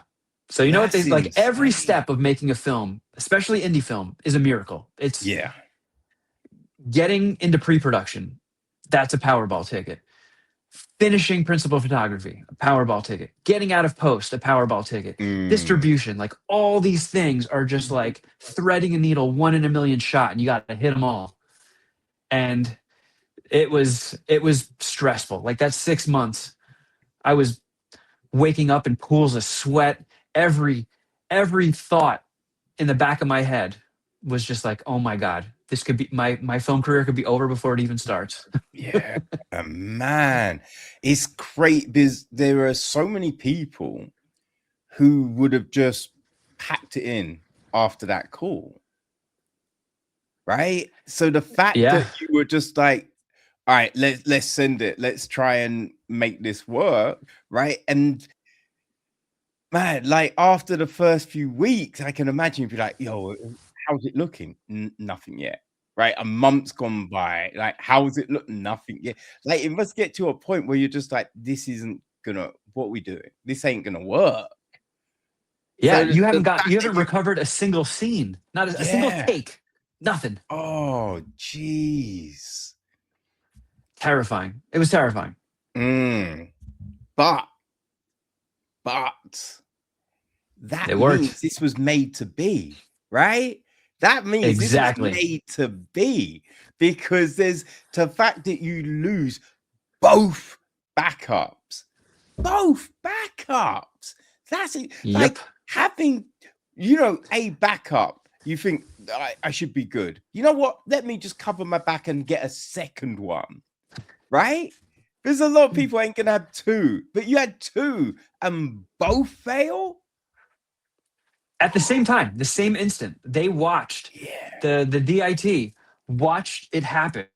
So you know what they
That's
like every
insane.
step of making a film, especially indie film, is a miracle. It's
Yeah.
getting into pre-production. That's a Powerball ticket. Finishing principal photography, a Powerball ticket. Getting out of post, a Powerball ticket.
Mm,
Distribution, like all these things are just like threading a needle, 1 in a million shot, and you got to hit them all. And it was stressful. Like that 6 months, I was waking up in pools of sweat. Every thought in the back of my head was just like, oh my God, this could be my film career could be over before it even starts.
yeah, man. It's great because there are so many people who would have just packed it in after that call. Right. So the fact
Yeah.
that you were just like, all right, let's send it. Let's try and make this work. Right. And man, like after the first few weeks, I can imagine you'd be like, yo, how's it looking? Nothing yet. Right. A month's gone by. Like, how's it look? Nothing yet. Like, it must get to a point where you're just like, this isn't gonna, what we doing? This ain't gonna work.
Yeah.
So
You
the
haven't got
fact
you
that
haven't recovered a single scene, not a single
yeah.
take. Nothing.
Oh, jeez.
Terrifying. It was terrifying.
Mm. But that
It
means
worked.
this was made to be, right? That means this was
Exactly.
made to be because there's the fact that you lose both backups. Both backups. That's it.
Yep.
Like having, a backup. You think I should be good. You know what? Let me just cover my back and get a second one. Right? There's a lot of people ain't gonna have two, but you had two and both fail.
At the same time, the same instant, they watched
Yeah.
the DIT watched it happen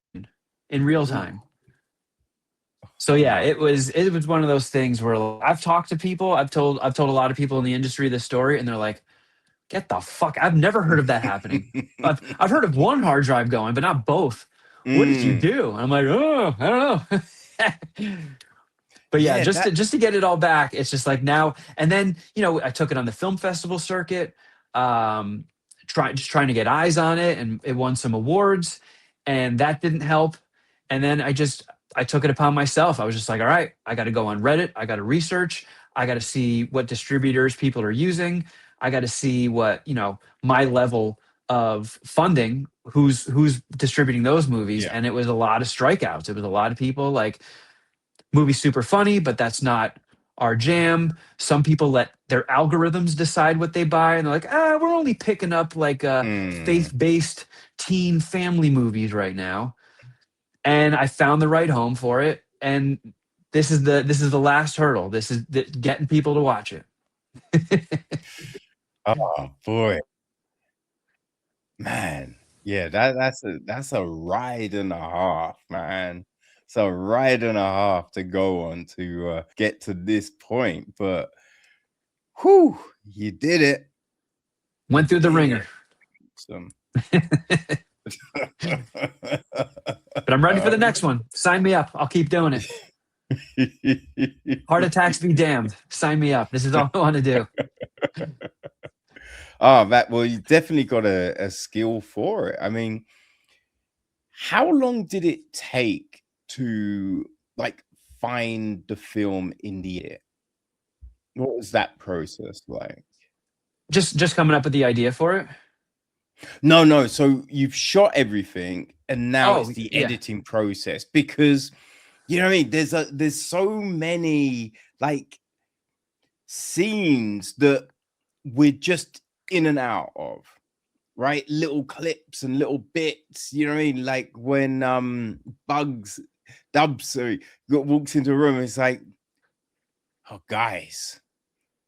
in real
Ooh.
time. So yeah,
Oh.
it was one of those things where I've talked to people, I've told a lot of people in the industry this story, and they're like, "Get the fuck!" I've never heard of that happening. I've heard of one hard drive going, but not both. What did you
Mm.
do? And I'm like, oh, I don't know. But yeah,
Yeah,
just to get it all back, it's just like now and then. I took it on the film festival circuit, trying to get eyes on it, and it won some awards, and that didn't help. And then I took it upon myself. I was just like, all right, I got to go on Reddit. I got to research. I got to see what distributors people are using. I got to see what my level of funding, who's distributing those movies,
yeah.
and it was a lot of strikeouts. It was a lot of people like, movie's super funny, but that's not our jam. Some people let their algorithms decide what they buy, and they're like, we're only picking up like
Mm.
faith-based teen family movies right now. And I found the right home for it, and this is the last hurdle. This is getting people to watch it.
Oh boy, man. Yeah, that's a ride and a half, man. It's a ride and a half to go on to get to this point, but whew, you did it. You
Went through the
did
ringer.
it. Awesome.
But I'm ready for the next one. Sign me up. I'll keep doing it. Heart attacks be damned. Sign me up. This is all I want to do.
Oh, well, you definitely got a skill for it. I mean, how long did it take to like find the film in the air? What was that process like?
Just coming up with the idea for it.
No. So you've shot everything, and now it's
Oh,
the
yeah.
editing process because you know what I mean. There's so many like scenes that we're just in and out of, right? Little clips and little bits. You know what I mean? Like when Dubs walks into a room, it's like, oh guys.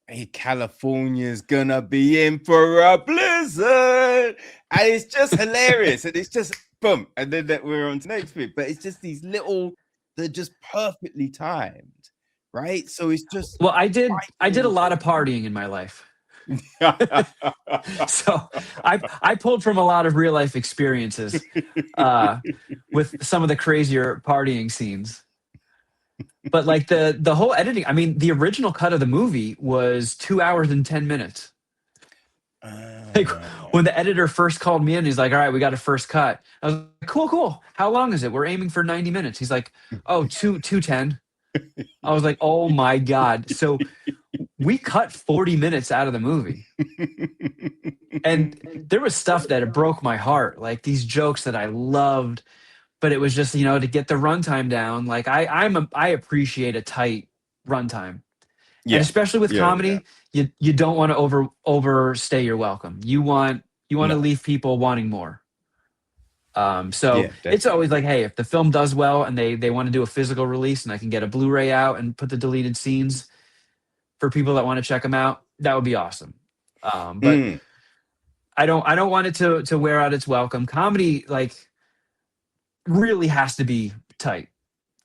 Hey, California's gonna be in for a blizzard, and it's just hilarious, and it's just boom, and then we're on to next bit. But it's just these little They're just perfectly timed, right? So it's just
Well, I did a
vital.
lot of partying in my life. So I pulled from a lot of real life experiences with some of the crazier partying scenes. But like the whole editing, I mean, the original cut of the movie was 2 hours and 10 minutes. Like when the editor first called me in, he's like, "All right, we got a first cut." I was like, "Cool, cool. How long is it? We're aiming for 90 minutes." He's like, "Oh, 210." I was like, "Oh my God." So we cut 40 minutes out of the movie. And there was stuff that it broke my heart, like these jokes that I loved, but it was just, to get the runtime down. Like I appreciate a tight runtime. And
Yeah,
especially with
yeah.
comedy, you don't want to overstay your welcome. You want to
No,
leave people wanting more. So
yeah,
it's always like,
definitely.
hey, if the film does well and they want to do a physical release and I can get a Blu-ray out and put the deleted scenes for people that want to check them out, that would be awesome. But
Mm,
I don't want it to wear out its welcome. Comedy like really has to be tight.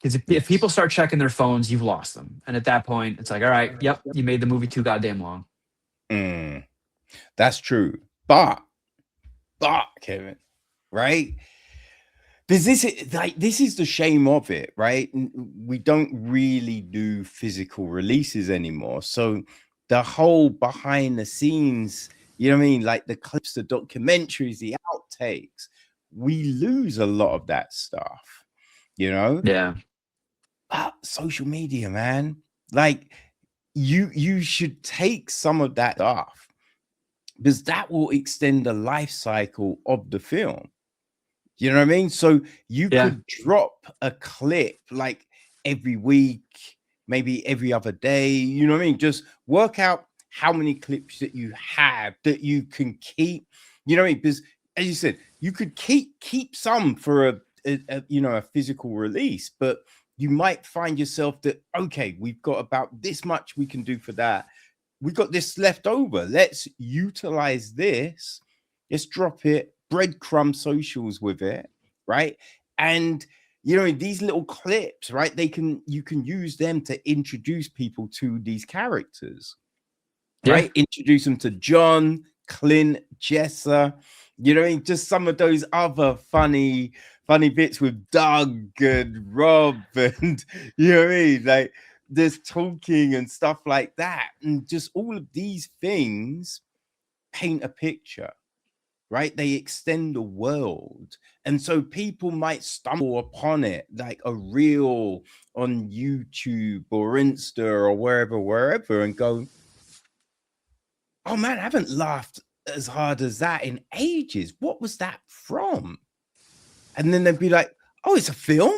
Because if people
yes.
start checking their phones, you've lost them. And at that point, it's like, all right, yep, you made the movie too goddamn long.
Mm, that's true. But Kevin, right? This is the shame of it, right? We don't really do physical releases anymore. So the whole behind the scenes, you know what I mean? Like the clips, the documentaries, the outtakes, we lose a lot of that stuff, you know?
Yeah.
But social media, man, like you should take some of that off because that will extend the life cycle of the film. You know what I mean? So you
Yeah.
could drop a clip like every week, maybe every other day. You know what I mean? Just work out how many clips that you have that you can keep. You know what I mean? Because as you said, you could keep some for a physical release, but you might find yourself that okay, we've got about this much we can do for that. We got this left over. Let's utilize this. Let's drop it, breadcrumb socials with it, right? And these little clips, right? You can use them to introduce people to these characters,
Yeah.
right? Introduce them to John, Clint, Jessa, just some of those other funny bits with Doug and Rob and you know what I mean? Like there's talking and stuff like that. And just all of these things paint a picture, right? They extend the world. And so people might stumble upon it like a reel on YouTube or Insta or wherever, and go, oh man, I haven't laughed as hard as that in ages. What was that from? And then they'd be like, oh, it's a film?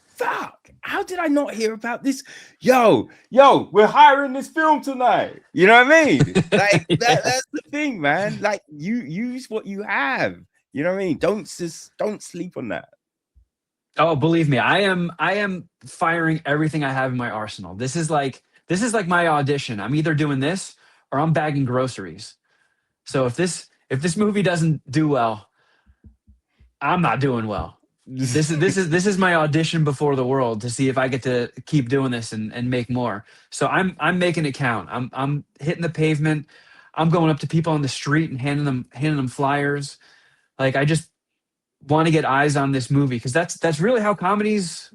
Fuck, how did I not hear about this? Yo, we're hiring this film tonight. You know what I mean? Like
Yeah.
that's the thing, man. Like you use what you have. You know what I mean? Don't sleep on that.
Oh, believe me, I am firing everything I have in my arsenal. This is like my audition. I'm either doing this or I'm bagging groceries. So if this movie doesn't do well, I'm not doing well. This is my audition before the world to see if I get to keep doing this and make more. So I'm making it count. I'm hitting the pavement. I'm going up to people on the street and handing them flyers. Like I just want to get eyes on this movie because that's really how comedies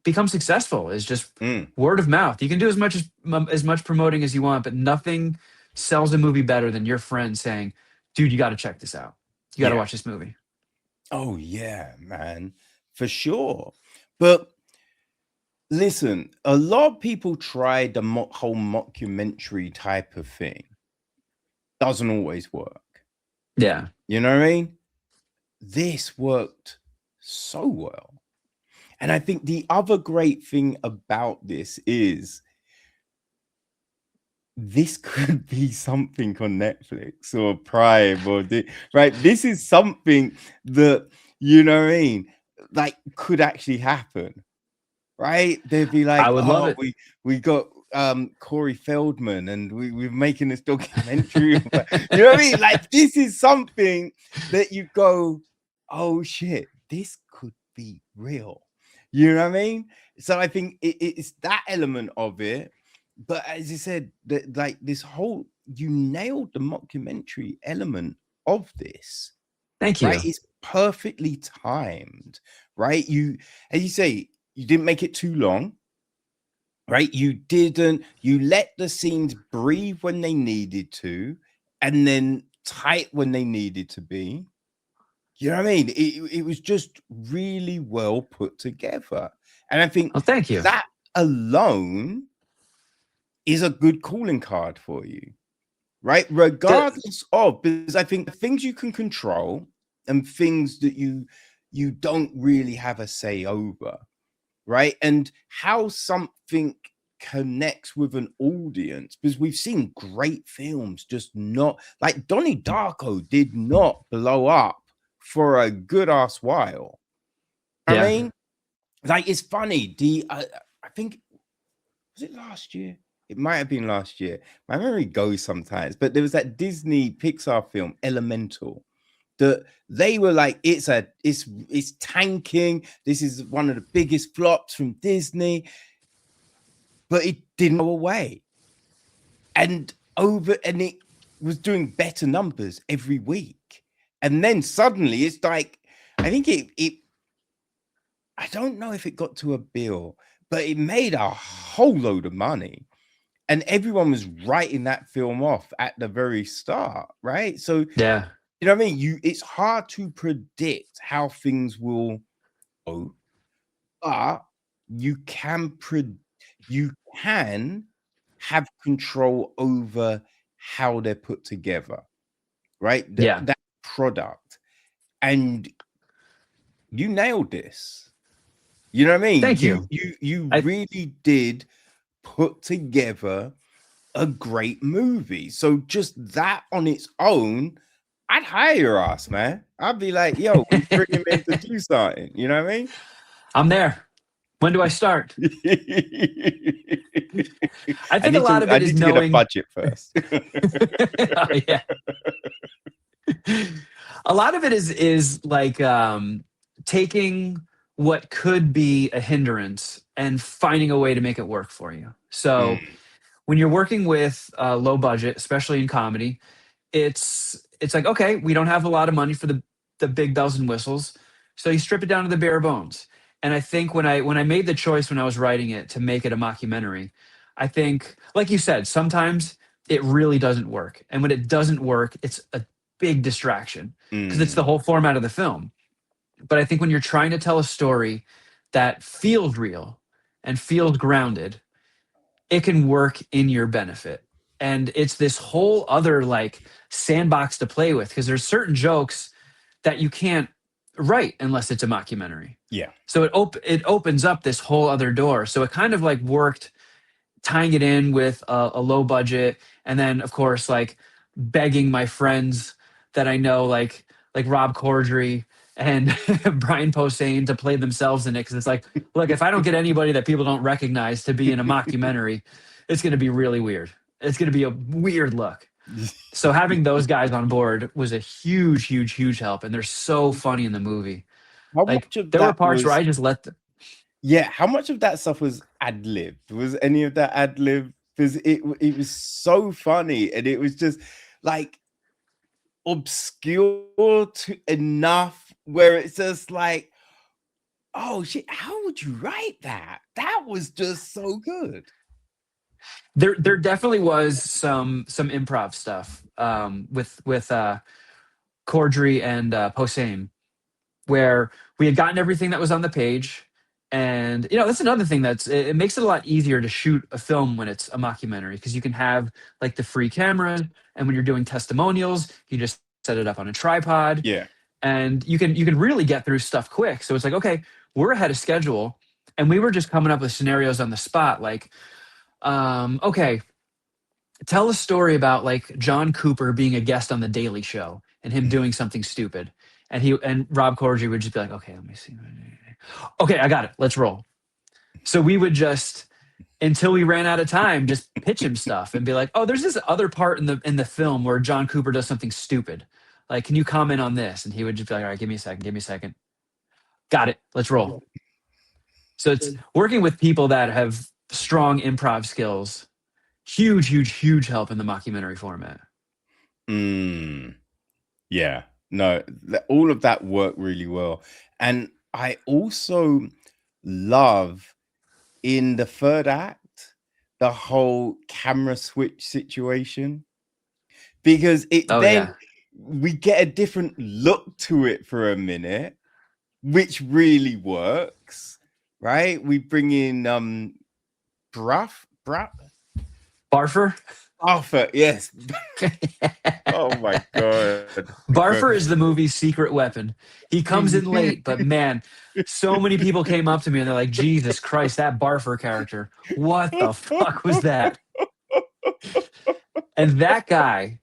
become successful is just
Mm,
word of mouth. You can do as much promoting as you want, but nothing sells a movie better than your friend saying, "Dude, you got to check this out. You got to
yeah.
watch this movie."
Oh yeah, man, for sure. But listen, a lot of people try the whole mockumentary type of thing. Doesn't always work.
Yeah.
You know what I mean? This worked so well. And I think the other great thing about this is this could be something on Netflix or Prime right. This is something that, you know what I mean, like could actually happen, right? They'd be
I
like,
would love
oh,
it.
we got Corey Feldman and we're making this documentary. You know what I mean? Like this is something that you go, oh shit, this could be real. You know what I mean? So I think it's that element of it. But as you said, that like this whole, you nailed the mockumentary element of this,
Thank
right?
you.
It's perfectly timed, right? You, as you say, you didn't make it too long, right? You let the scenes breathe when they needed to, and then tight when they needed to be. You know what I mean? It was just really well put together. And I think
Well, thank you.
that alone is a good calling card for you, right?
The,
Regardless of, because I think things you can control and things that you don't really have a say over, right? And how something connects with an audience, because we've seen great films just not, like Donnie Darko did not blow up for a good ass while. I
yeah.
mean, like it's funny. I think, was it last year? It might have been last year. My memory goes sometimes, but there was that Disney Pixar film Elemental that they were like, it's tanking. This is one of the biggest flops from Disney, but it didn't go away. And it was doing better numbers every week. And then suddenly it's like, I think it I don't know if it got to a bill, but it made a whole load of money. And everyone was writing that film off at the very start, right? So,
Yeah.
you know what I mean? It's hard to predict how things will go, but you can you can have control over how they're put together, right?
Yeah.
That product. And you nailed this. You know what I mean?
Thank you.
You
I
really did put together a great movie. So just that on its own, I'd hire your ass, man. I'd be like, yo, we bring him in to do something. You know what I mean?
I'm there. When do I start? I think a lot of
I
it is
need to get a
knowing.
budget first.
Oh, yeah. A lot of it is like taking what could be a hindrance and finding a way to make it work for you. So
Mm,
when you're working with low budget, especially in comedy, it's like, okay, we don't have a lot of money for the big bells and whistles, so you strip it down to the bare bones. And I think when I made the choice when I was writing it to make it a mockumentary, I think, like you said, sometimes it really doesn't work, and when it doesn't work, it's a big distraction because it's the
mm,
whole format of the film. But I think when you're trying to tell a story that feels real and feels grounded, it can work in your benefit. And it's this whole other like sandbox to play with because there's certain jokes that you can't write unless it's a mockumentary.
yeah.
So it opens up this whole other door. So it kind of like worked tying it in with a low budget, and then of course like begging my friends that I know, like Rob Corddry and Brian Posehn, to play themselves in it because it's like, look, if I don't get anybody that people don't recognize to be in a mockumentary, it's going to be really weird. It's going to be a weird look. So having those guys on board was a huge, huge, huge help, and they're so funny in the movie.
How
Like
much of
there were
that
parts where
was,
I just let them.
yeah, how much of that stuff was ad libbed? Was any of that ad lib? Because it was so funny, and it was just like obscure to enough where it's just like, oh shit, how would you write that? That was just so good.
There definitely was some improv stuff with Cordry and Posehn, where we had gotten everything that was on the page. And that's another thing it makes it a lot easier to shoot a film when it's a mockumentary because you can have like the free camera, and when you're doing testimonials, you just set it up on a tripod,
Yeah.
and you can really get through stuff quick. So it's like, okay, we're ahead of schedule, and we were just coming up with scenarios on the spot, like, okay, tell a story about like John Cooper being a guest on the Daily Show and him doing something stupid. And Rob Corddry would just be like, okay, let me see. Okay, I got it. Let's roll. So we would just, until we ran out of time, just pitch him stuff and be like, oh, there's this other part in the film where John Cooper does something stupid. Like, can you comment on this? And he would just be like, all right, give me a second. Got it. Let's roll. So it's working with people that have strong improv skills. Huge, huge, huge help in the mockumentary format.
Mm, yeah. No, all of that worked really well. And I also love in the third act the whole camera switch situation, because it
Oh
then
yeah.
we get a different look to it for a minute, which really works, right? We bring in Bruff
Barfer.
Arthur, yes. Oh my god.
Barfer is the movie's secret weapon. He comes in late, but man, so many people came up to me and they're like, Jesus Christ, that Barfer character. What the fuck was that? And that guy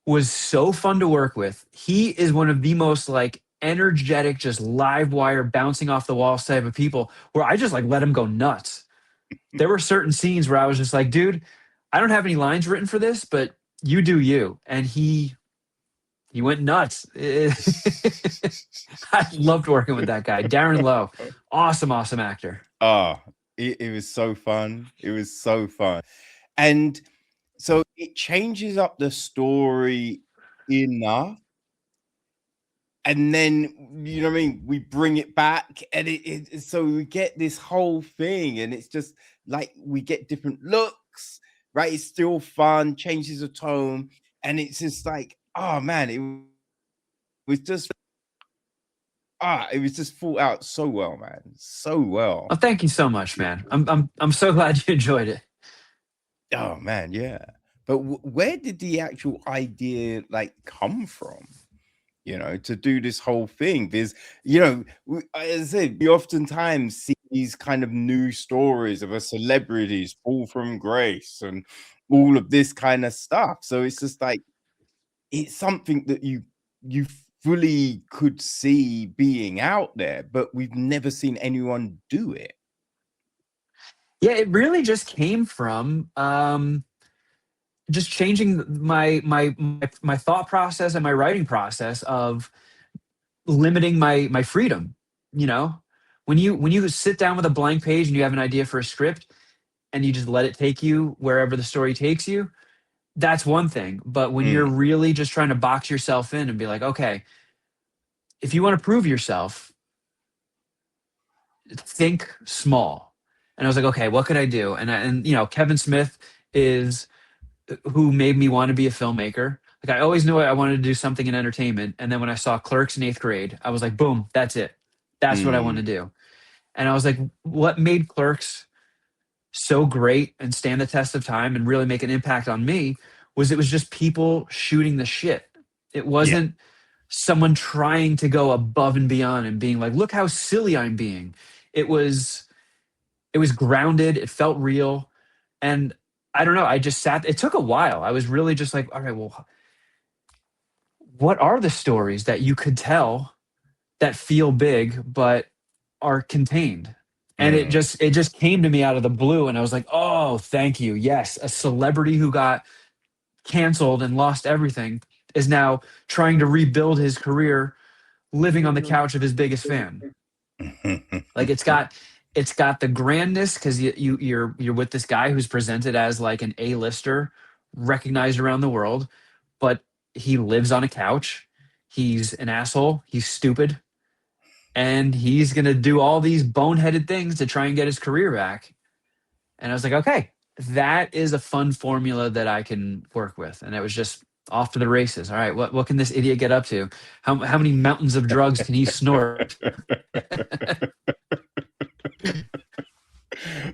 was so fun to work with. He is one of the most like energetic, just live wire, bouncing off the walls type of people where I just like let him go nuts. There were certain scenes where I was just like, dude, I don't have any lines written for this, but you do you. And he went nuts. I loved working with that guy. Darren Lowe, awesome, awesome actor.
Ah, it was so fun. It was so fun. And so it changes up the story enough. And then, you know what I mean? We bring it back, and so we get this whole thing, and it's just like we get different looks, right? It's still fun, changes the tone, and it's just like, oh man, was just it was just thought out so well, man. So well.
Oh, thank you so much, man. I'm so glad you enjoyed it.
Oh man, yeah. But where did the actual idea like come from? You know, to do this whole thing? Because you know, as I said, we oftentimes see these kind of news stories of a celebrities fall from grace and all of this kind of stuff. So it's just like it's something that you fully could see being out there, but we've never seen anyone do it.
Yeah, it really just came from just changing my thought process and my writing process of limiting my freedom. You know, when you sit down with a blank page and you have an idea for a script and you just let it take you wherever the story takes you, that's one thing. But when you're
Mm,
really just trying to box yourself in and be like, okay, if you want to prove yourself, think small. And I was like, okay, what could I do? And you know, Kevin Smith is who made me want to be a filmmaker. Like I always knew I wanted to do something in entertainment. And then when I saw Clerks in eighth grade, I was like, boom, that's it. That's what I want to
mm,
do. And I was like, what made Clerks so great and stand the test of time and really make an impact on me was it was just people shooting the shit. It
yeah.
wasn't someone trying to go above and beyond and being like, look how silly I'm being. It was it was grounded, it felt real. And I don't know, I just sat it took a while. I was really just like, all right, well, what are the stories that you could tell that feel big but are contained? And it
Mm,
just came to me out of the blue and I was like, "Oh, thank you. Yes, a celebrity who got canceled and lost everything is now trying to rebuild his career living on the couch of his biggest fan." Like it's got the grandness cuz you're with this guy who's presented as like an A-lister recognized around the world, but he lives on a couch. He's an asshole. He's stupid and he's going to do all these boneheaded things to try and get his career back. And I was like, okay, that is a fun formula that I can work with. And it was just off to the races. All right, what can this idiot get up to? How many mountains of drugs can he snort?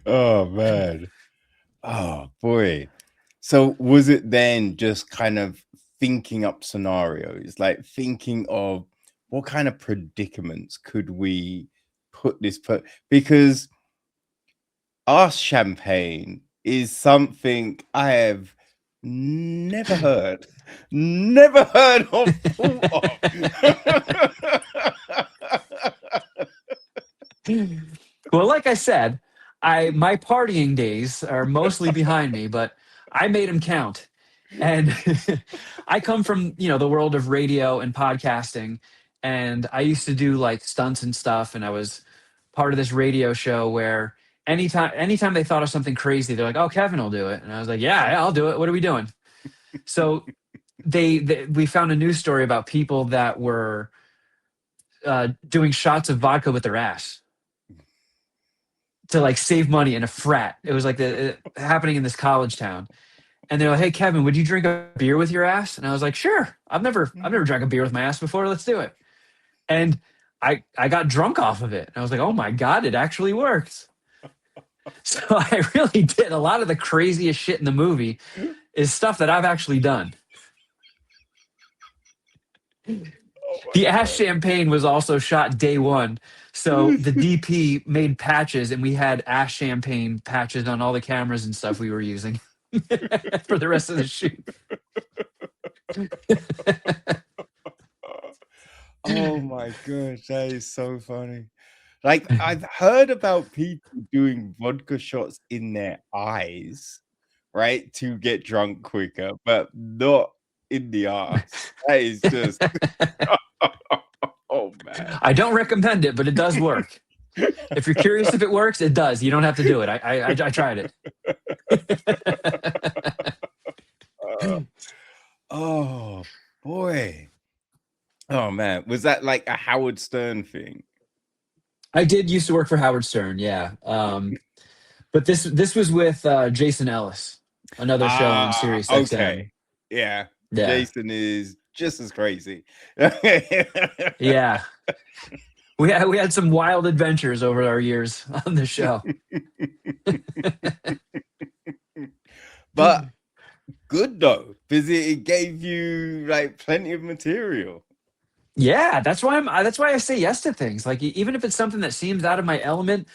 oh man. Oh boy. So was it then just kind of thinking up scenarios, like thinking of what kind of predicaments could we put this because our champagne is something I have never heard, never heard of, thought
Well, like I said, I my partying days are mostly behind me, but I made them count. And I come from, the world of radio and podcasting, and I used to do like stunts and stuff, and I was part of this radio show where anytime they thought of something crazy, they're like, "Oh, Kevin will do it," and I was like, "Yeah, I'll do it. What are we doing?" So we found a news story about people that were doing shots of vodka with their ass to like save money in a frat. It was like happening in this college town. And they're like, "Hey, Kevin, would you drink a beer with your ass?" And I was like, "Sure. I've never drank a beer with my ass before. Let's do it." And I got drunk off of it. And I was like, "Oh my God, it actually works." So I really did. A lot of the craziest shit in the movie is stuff that I've actually done. The ass champagne was also shot day one. So the DP made patches, and we had ass champagne patches on all the cameras and stuff we were using for the rest of the shoot.
Oh my gosh, that is so funny. Like, I've heard about people doing vodka shots in their eyes, right, to get drunk quicker, but not in the ass. That is just oh man.
I don't recommend it, but it does work. If you're curious if it works, it does. You don't have to do it. I tried it.
Oh boy. Oh man, was that like a Howard Stern thing?
I did used to work for Howard Stern, yeah. But this was with Jason Ellis, another show on Sirius XM.
Okay. Yeah. Jason is just as crazy.
Yeah. We had some wild adventures over our years on the show.
But good though, because it gave you like plenty of material.
Yeah, that's why I say yes to things. Like even if it's something that seems out of my element,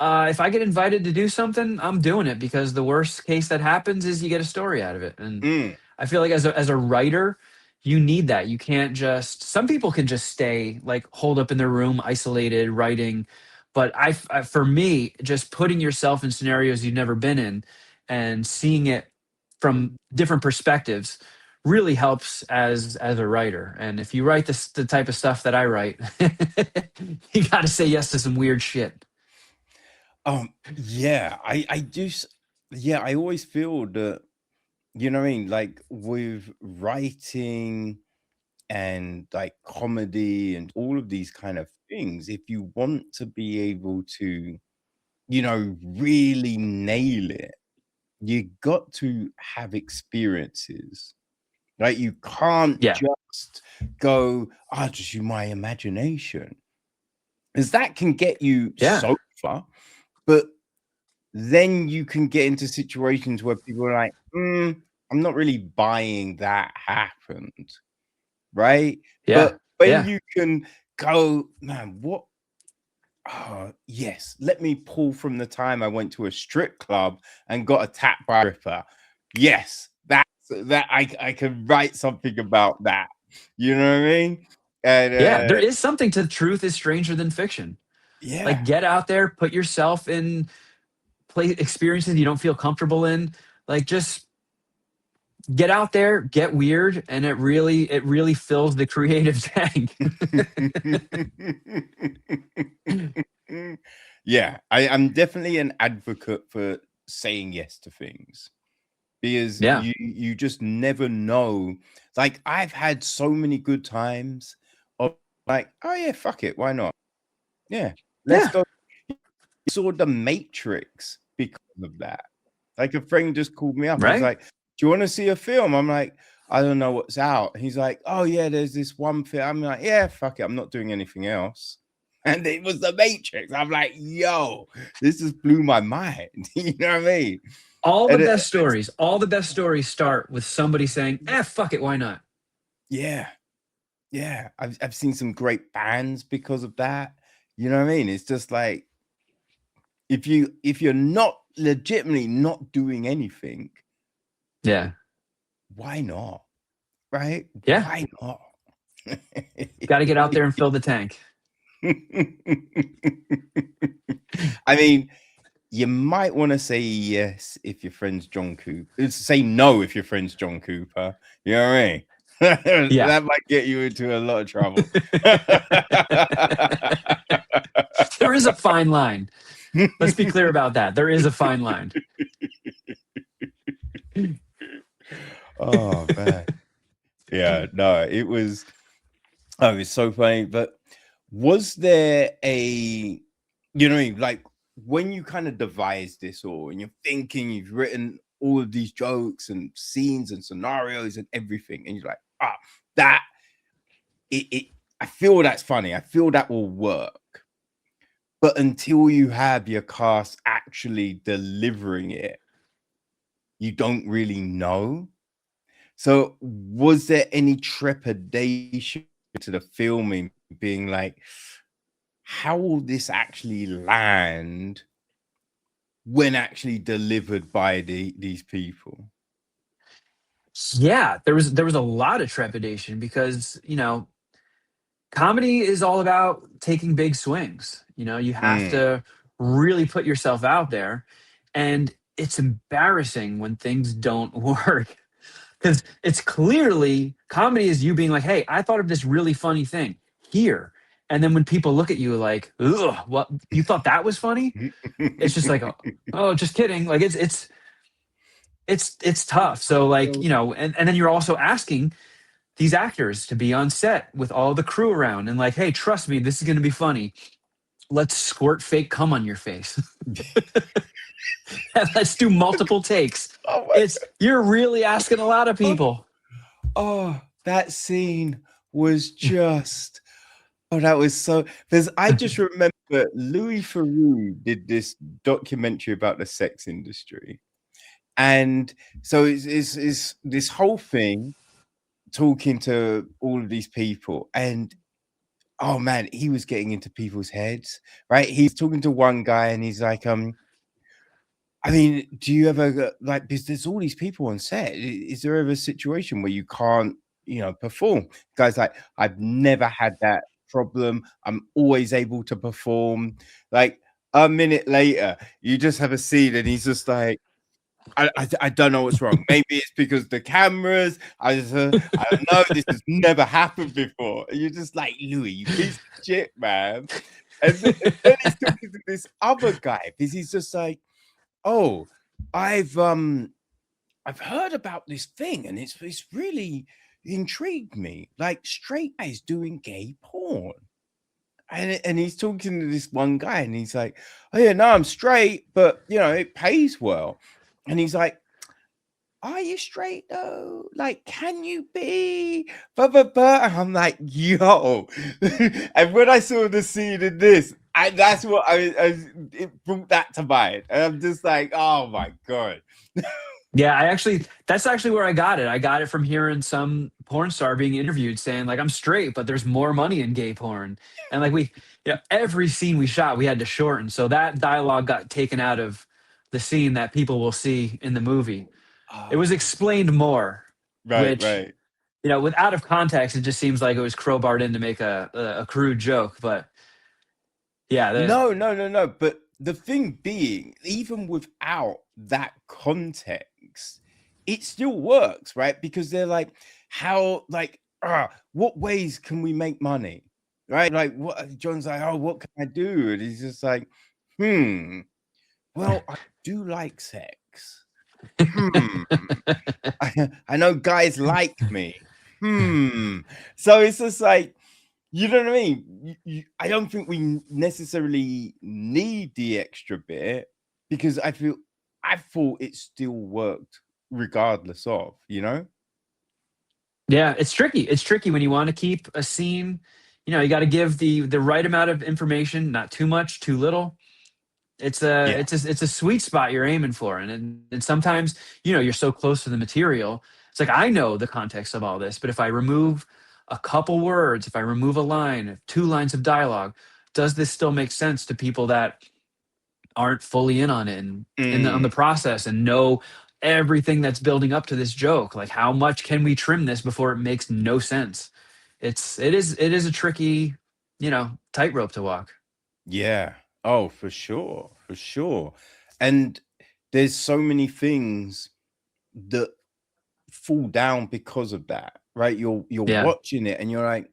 if I get invited to do something, I'm doing it, because the worst case that happens is you get a story out of it. And I feel like as a writer, you need that. You can't just, some people can just stay like holed up in their room, isolated, writing. But I for me, just putting yourself in scenarios you've never been in and seeing it from different perspectives really helps as a writer. And if you write the type of stuff that I write, you got to say yes to some weird shit.
Yeah, I just, yeah, I always feel that, you know what I mean? Like with writing and like comedy and all of these kind of things, if you want to be able to, you know, really nail it, you got to have experiences. Like you can't just go, I'll just use my imagination. Because that can get you so far. But then you can get into situations where people are like, I'm not really buying that happened. Right?
Yeah.
But when you can go, man, what? Oh, yes. Let me pull from the time I went to a strip club and got attacked by a ripper. Yes. That I can write something about that. You know what I mean? And
there is something to truth is stranger than fiction.
Yeah.
Like get out there, put yourself in experiences you don't feel comfortable in. Like just get out there, get weird, and it really fills the creative tank.
Yeah, I'm definitely an advocate for saying yes to things. Because you just never know. Like I've had so many good times of like, oh yeah, fuck it, why not? Yeah, let's go. You saw The Matrix because of that. Like a friend just called me up. He's like, "Do you want to see a film?" I'm like, "I don't know what's out." He's like, "Oh yeah, there's this one film." I'm like, "Yeah, fuck it, I'm not doing anything else." And it was The Matrix. I'm like, "Yo, this just blew my mind." You know what I mean?
All the best stories start with somebody saying, fuck it, why not?
Yeah. Yeah. I've seen some great bands because of that. You know what I mean? It's just like if you're not legitimately not doing anything, why not? Right?
Yeah.
Why not?
Got to get out there and fill the tank.
I mean, you might want to say yes if your friend's John Cooper. Say no if your friend's John Cooper. You know what I mean? That might get you into a lot of trouble.
There is a fine line. Let's be clear about that. There is a fine line.
Oh man. Yeah, no, it was so funny. But was there a, like when you kind of devised this all and you're thinking, you've written all of these jokes and scenes and scenarios and everything, and you're like, that I feel that's funny. I feel that will work. But until you have your cast actually delivering it, you don't really know. So was there any trepidation to the filming being like, how will this actually land when actually delivered by these people?
Yeah, there was a lot of trepidation because, comedy is all about taking big swings. You have
Mm.
to really put yourself out there, and it's embarrassing when things don't work because it's clearly comedy is you being like, "Hey, I thought of this really funny thing here," and then when people look at you like, "Ugh, what? You thought that was funny?" It's just like, "Oh, just kidding." Like it's tough. So like and then you're also asking these actors to be on set with all the crew around and like, hey, trust me, this is going to be funny. Let's squirt fake cum on your face. Let's do multiple takes.
Oh my
You're really asking a lot of
God.
people.
Oh, that scene was just, that was so, because I just remember Louis Theroux did this documentary about the sex industry. And so it's this whole thing talking to all of these people. And oh man, he was getting into people's heads, right? He's talking to one guy and he's like, I mean, do you ever like, because there's all these people on set. Is there ever a situation where you can't, perform? Guys like, I've never had that problem. I'm always able to perform. Like a minute later, you just have a scene and he's just like, I don't know what's wrong. Maybe it's because the cameras. I don't know. This has never happened before. And you're just like, Louis, you piece of shit, man. And then he's talking to this other guy because he's just like, oh, I've heard about this thing and it's really intrigued me. Like straight guys doing gay porn. And he's talking to this one guy and he's like, oh yeah, no, I'm straight, but it pays well. And he's like, are you straight though? Like, can you be? And I'm like, yo. And when I saw the scene in this, that's what it brought that to mind. And I'm just like, oh my God.
Yeah, that's actually where I got it. I got it from hearing some porn star being interviewed saying like, I'm straight, but there's more money in gay porn. And like every scene we shot, we had to shorten. So that dialogue got taken out of the scene that people will see in the movie. It was
Oh,
explained more,
right,
which,
right.
with out of context, it just seems like it was crowbarred in to make a crude joke. But yeah,
No, no, no, no. But the thing being, even without that context, it still works, right? Because they're like, how, like, what ways can we make money? Right? Like, what John's like, oh, what can I do? And he's just like, well, I do like sex. Hmm. I know guys like me. So it's just like, you know what I mean? I don't think we necessarily need the extra bit because I thought it still worked regardless of,
yeah, it's tricky. It's tricky when you want to keep a scene. You got to give the right amount of information, not too much, too little.
Yeah.
It's a sweet spot you're aiming for, and sometimes you're so close to the material. It's like I know the context of all this, but if I remove a couple words, if I remove a line, two lines of dialogue, does this still make sense to people that aren't fully in on it and on the
Mm,
process and know everything that's building up to this joke? Like, how much can we trim this before it makes no sense? It is a tricky, tightrope to walk.
yeah. Oh, for sure. For sure. And there's so many things that fall down because of that, right? You're
Yeah.
watching it and you're like,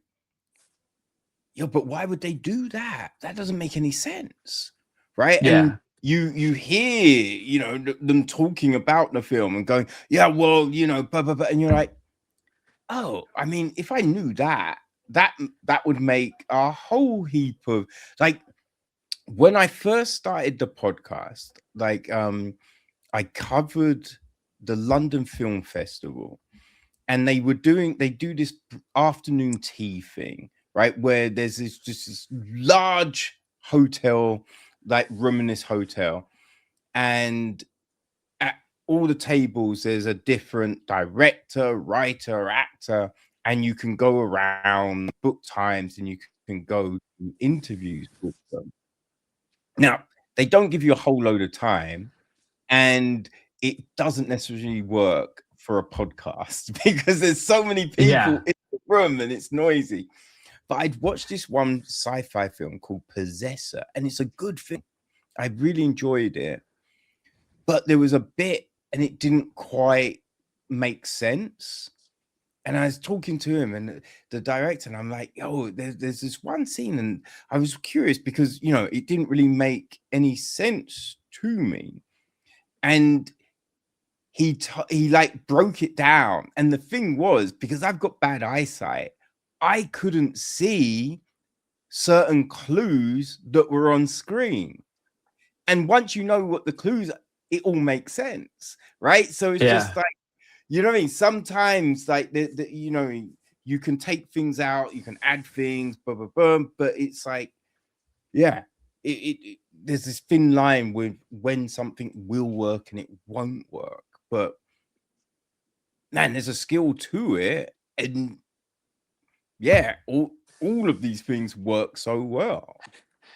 yo, but why would they do that? That doesn't make any sense, right?
Yeah.
And you hear, you know, them talking about the film and going, yeah, well, you know, blah, blah, blah, and you're like, oh, I mean, if I knew that, that would make a whole heap of, like, when I first started the podcast, like, I covered the London Film Festival, and they do this afternoon tea thing, right? Where there's this large hotel, like room in this hotel, and at all the tables there's a different director, writer, actor, and you can go around, book times, and you can go to interviews with them. Now, they don't give you a whole load of time, and it doesn't necessarily work for a podcast because there's so many people
Yeah.
in the room and it's noisy. But I'd watched this one sci-fi film called Possessor, and it's a good film. I really enjoyed it. But there was a bit and it didn't quite make sense. And I was talking to him and the director, and I'm like, oh, there's this one scene. And I was curious because, you know, it didn't really make any sense to me. And he like broke it down. And the thing was, because I've got bad eyesight, I couldn't see certain clues that were on screen. And once you know what the clues are, it all makes sense, right? So it's just
Yeah.
like, you know what I mean? Sometimes, like, you know, you can take things out, you can add things, blah, blah, blah, but it's like, yeah, there's this thin line with when something will work and it won't work. But man, there's a skill to it, and yeah, all of these things work so well.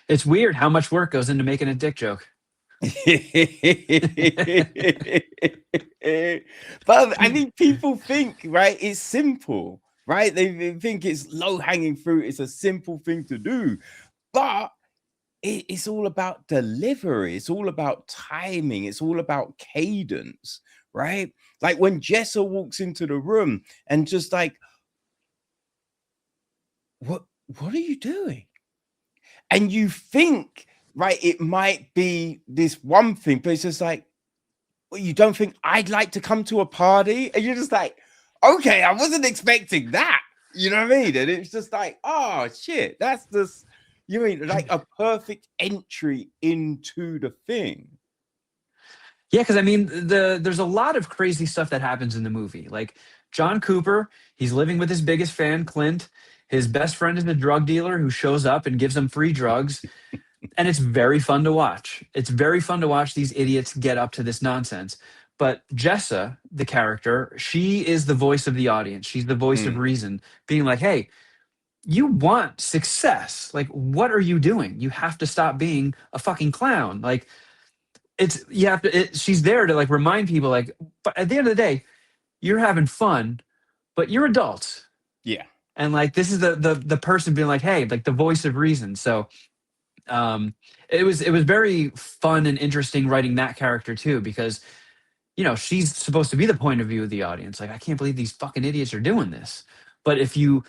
It's weird how much work goes into making a dick joke.
But I think people think, right, it's simple, right? They think it's low-hanging fruit, it's a simple thing to do, but it's all about delivery, it's all about timing, it's all about cadence, right? Like when Jessa walks into the room and just like, what are you doing? And you think, right, it might be this one thing, but it's just like, well, you don't think I'd like to come to a party? And you're just like, okay, I wasn't expecting that. You know what I mean? And it's just like, oh shit, that's just, you mean, like a perfect entry into the thing.
Yeah, because I mean, there's a lot of crazy stuff that happens in the movie. Like John Cooper, he's living with his biggest fan, Clint. His best friend is a drug dealer who shows up and gives him free drugs. And it's very fun to watch. It's very fun to watch these idiots get up to this nonsense. But Jessa, the character, she is the voice of the audience. She's the voice of
Mm,
reason, being like, hey, you want success. Like, what are you doing? You have to stop being a fucking clown. Like, it's, you have to, she's there to like remind people, like, but at the end of the day, you're having fun, but you're adults.
yeah.
And like, this is the person being like, hey, like the voice of reason. So, it was very fun and interesting writing that character too, because you know she's supposed to be the point of view of the audience. Like, I can't believe these fucking idiots are doing this. But if you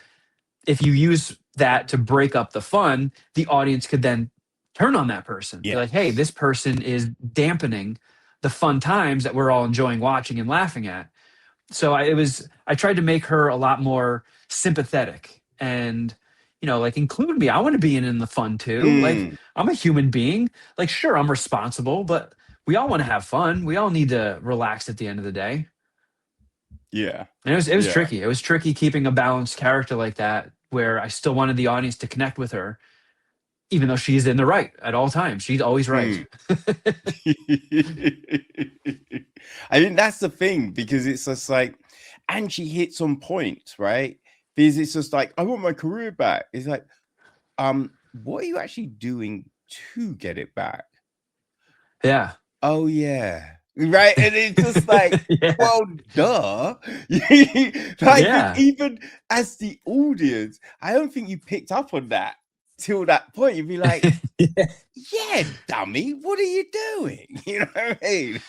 use that to break up the fun, the audience could then turn on that person. Be
Yeah.
like, hey, this person is dampening the fun times that we're all enjoying watching and laughing at. So I tried to make her a lot more sympathetic and, you know, like, include me. I want to be in the fun too. Like,
Mm,
I'm a human being. Like, sure, I'm responsible, but we all want to have fun. We all need to relax at the end of the day.
yeah.
And it was
Yeah.
tricky. It was tricky keeping a balanced character like that, where I still wanted the audience to connect with her, even though she's in the right at all times. She's always right.
Mm. I think that's the thing, because it's just like, and she hits on points, right? Because it's just like, I want my career back. It's like, what are you actually doing to get it back?
Yeah.
Oh yeah. Right. And it's just like,
Yeah.
well, duh. Like,
Yeah.
even as the audience, I don't think you picked up on that till that point. You'd be like, yeah, dummy, what are you doing? You know what I mean?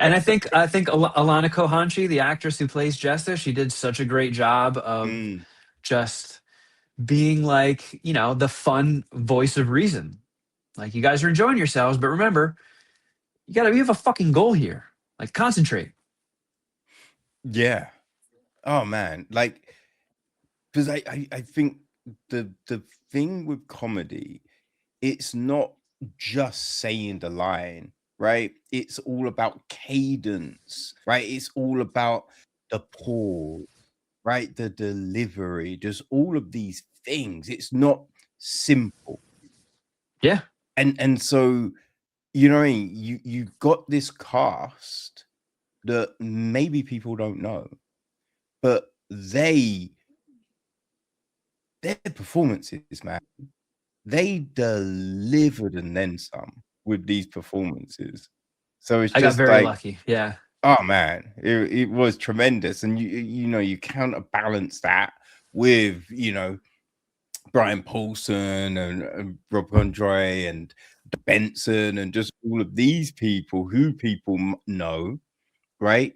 And I think Alana Kohanchi, the actress who plays Jessa, she did such a great job of
Mm,
just being like, the fun voice of reason. Like, you guys are enjoying yourselves, but remember, you have a fucking goal here. Like, concentrate.
Yeah. Oh man, like because I think the thing with comedy, it's not just saying the line, right? It's all about cadence, right? It's all about the pause, right? The delivery, just all of these things. It's not simple.
Yeah,
And so, you know what I mean? You've got this cast that maybe people don't know, but their performances, man, they delivered and then some with these performances. So it's
I got
just
very
like,
lucky. Yeah.
oh man, it was tremendous. And you counterbalance that with, Brian Paulson and Rob Condroy and Benson and just all of these people who people know, right?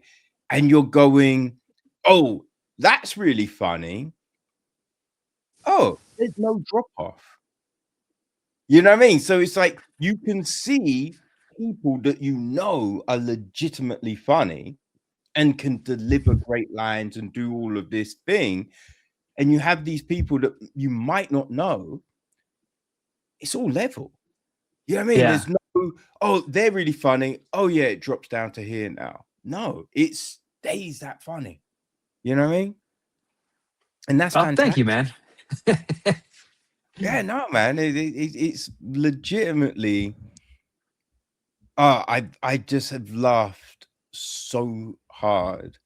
And you're going, oh, that's really funny. Oh, there's no drop off. You know what I mean? So it's like you can see people that are legitimately funny and can deliver great lines and do all of this thing. And you have these people that you might not know. It's all level. You know what I mean?
Yeah.
There's no, oh, they're really funny. Oh, yeah, it drops down to here now. No, it stays that funny. You know what I mean? And that's
Well, thank you,
fantastic.
man.
Yeah, no, man. It's legitimately. I just have laughed so hard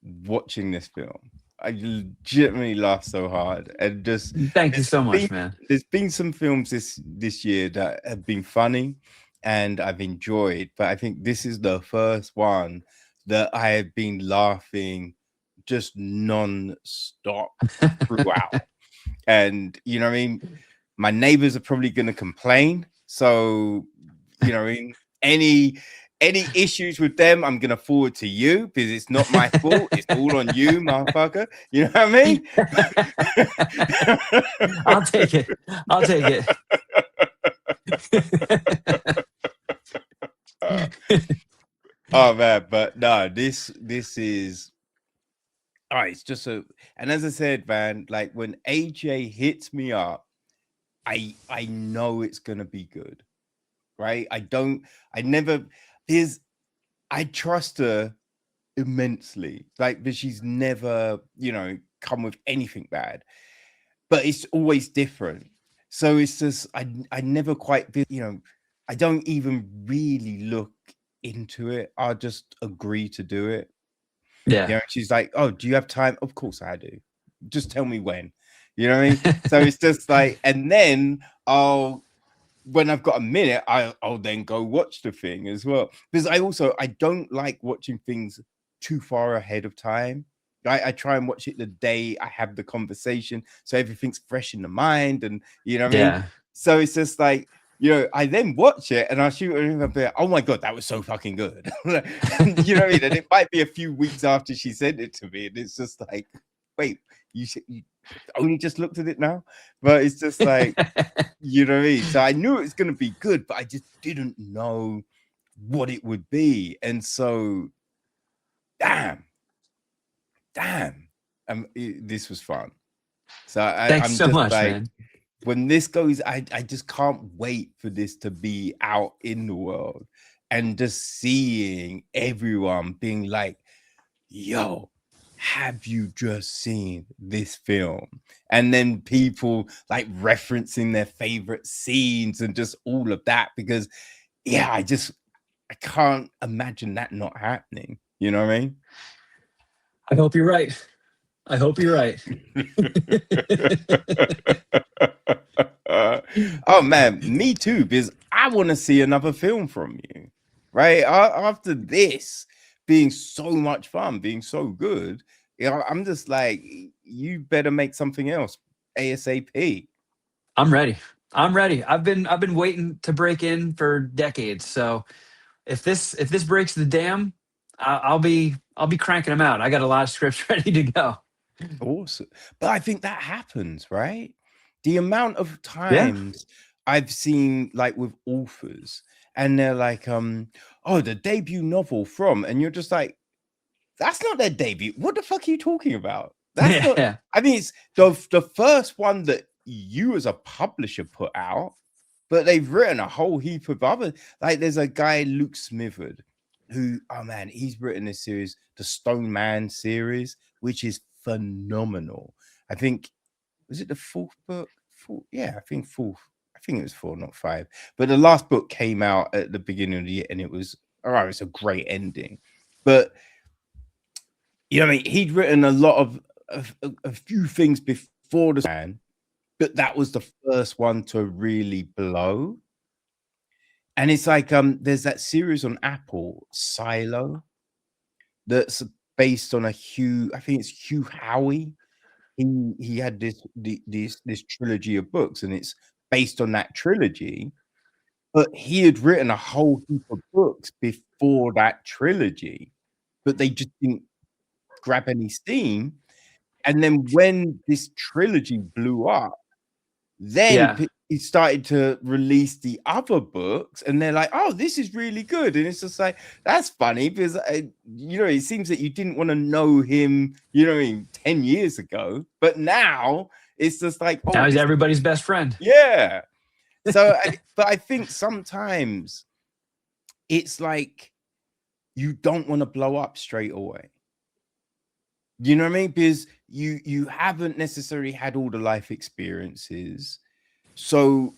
watching this film. I legitimately laughed so hard, and just
Thank you
there's
so
been
much, man.
there's been some films this year that have been funny, and I've enjoyed, but I think this is the first one that I have been laughing just non-stop throughout. And you know what I mean? My neighbors are probably gonna complain. So, you know what I mean? Any issues with them, I'm gonna forward to you because it's not my fault. It's all on you, motherfucker. You know what I mean?
I'll take it. I'll take it.
Uh, oh man, but no, this is it's just and as I said, man, like when AJ hits me up, I know it's gonna be good, right? I never is I trust her immensely, like, but she's never, come with anything bad, but it's always different. So it's just I never quite, I don't even really look into it. I'll just agree to do it.
Yeah.
She's like, "Oh, do you have time?" Of course I do. Just tell me when. You know what I mean? So it's just like, and then when I've got a minute, I'll then go watch the thing as well. Because I don't like watching things too far ahead of time. I try and watch it the day I have the conversation, so everything's fresh in the mind, and you know what I mean.
Yeah.
So it's just like, I then watch it and I shoot it a bit. Oh my god, that was so fucking good. You know what I mean? And it might be a few weeks after she sent it to me, and it's just like, wait, you only just looked at it now, but it's just like, you know what I mean? So I knew it was going to be good, but I just didn't know what it would be. And so, damn, this was fun. So
Thanks
I'm
so
just
much,
like,
man.
when this goes, I just can't wait for this to be out in the world and just seeing everyone being like, yo, have you just seen this film? And then people like referencing their favorite scenes and just all of that, because I can't imagine that not happening. You know what I mean?
I hope you're right. I hope you're right.
Oh man, me too, because I want to see another film from you, right? After this being so much fun, being so good, I'm just like, you better make something else ASAP.
I'm ready. I'm ready. I've been waiting to break in for decades. So if this breaks the dam, I'll be cranking them out. I got a lot of scripts ready to go.
Awesome. But I think that happens, right? The amount of
Yeah.
times I've seen like with authors and they're like, oh, the debut novel from, and you're just like, that's not their debut. What the fuck are you talking about? That's not,
Yeah.
I mean, it's the first one that you as a publisher put out, but they've written a whole heap of other, like there's a guy, Luke Smitherd, who, oh man, he's written this series, the Stone Man series, which is phenomenal. I think, was it the fourth book? Yeah, I think fourth. I think it was 4, not 5. But the last book came out at the beginning of the year, and it was all right. It's a great ending, but you know, what I mean, he'd written a lot of a few things before the man, but that was the first one to really blow. And it's like there's that series on Apple, Silo, that's based on a Hugh. I think it's Hugh Howey. He had this trilogy of books, and it's based on that trilogy. But he had written a whole heap of books before that trilogy, but they just didn't grab any steam. And then when this trilogy blew up, then
Yeah.
he started to release the other books, and they're like, "Oh, this is really good." And it's just like, that's funny because you know, it seems that you didn't want to know him, you know what I mean, 10 years ago, but now it's just like,
Now
oh,
he's
this,
everybody's best friend.
yeah. So, but I think sometimes it's like you don't want to blow up straight away. You know what I mean? Because you haven't necessarily had all the life experiences. So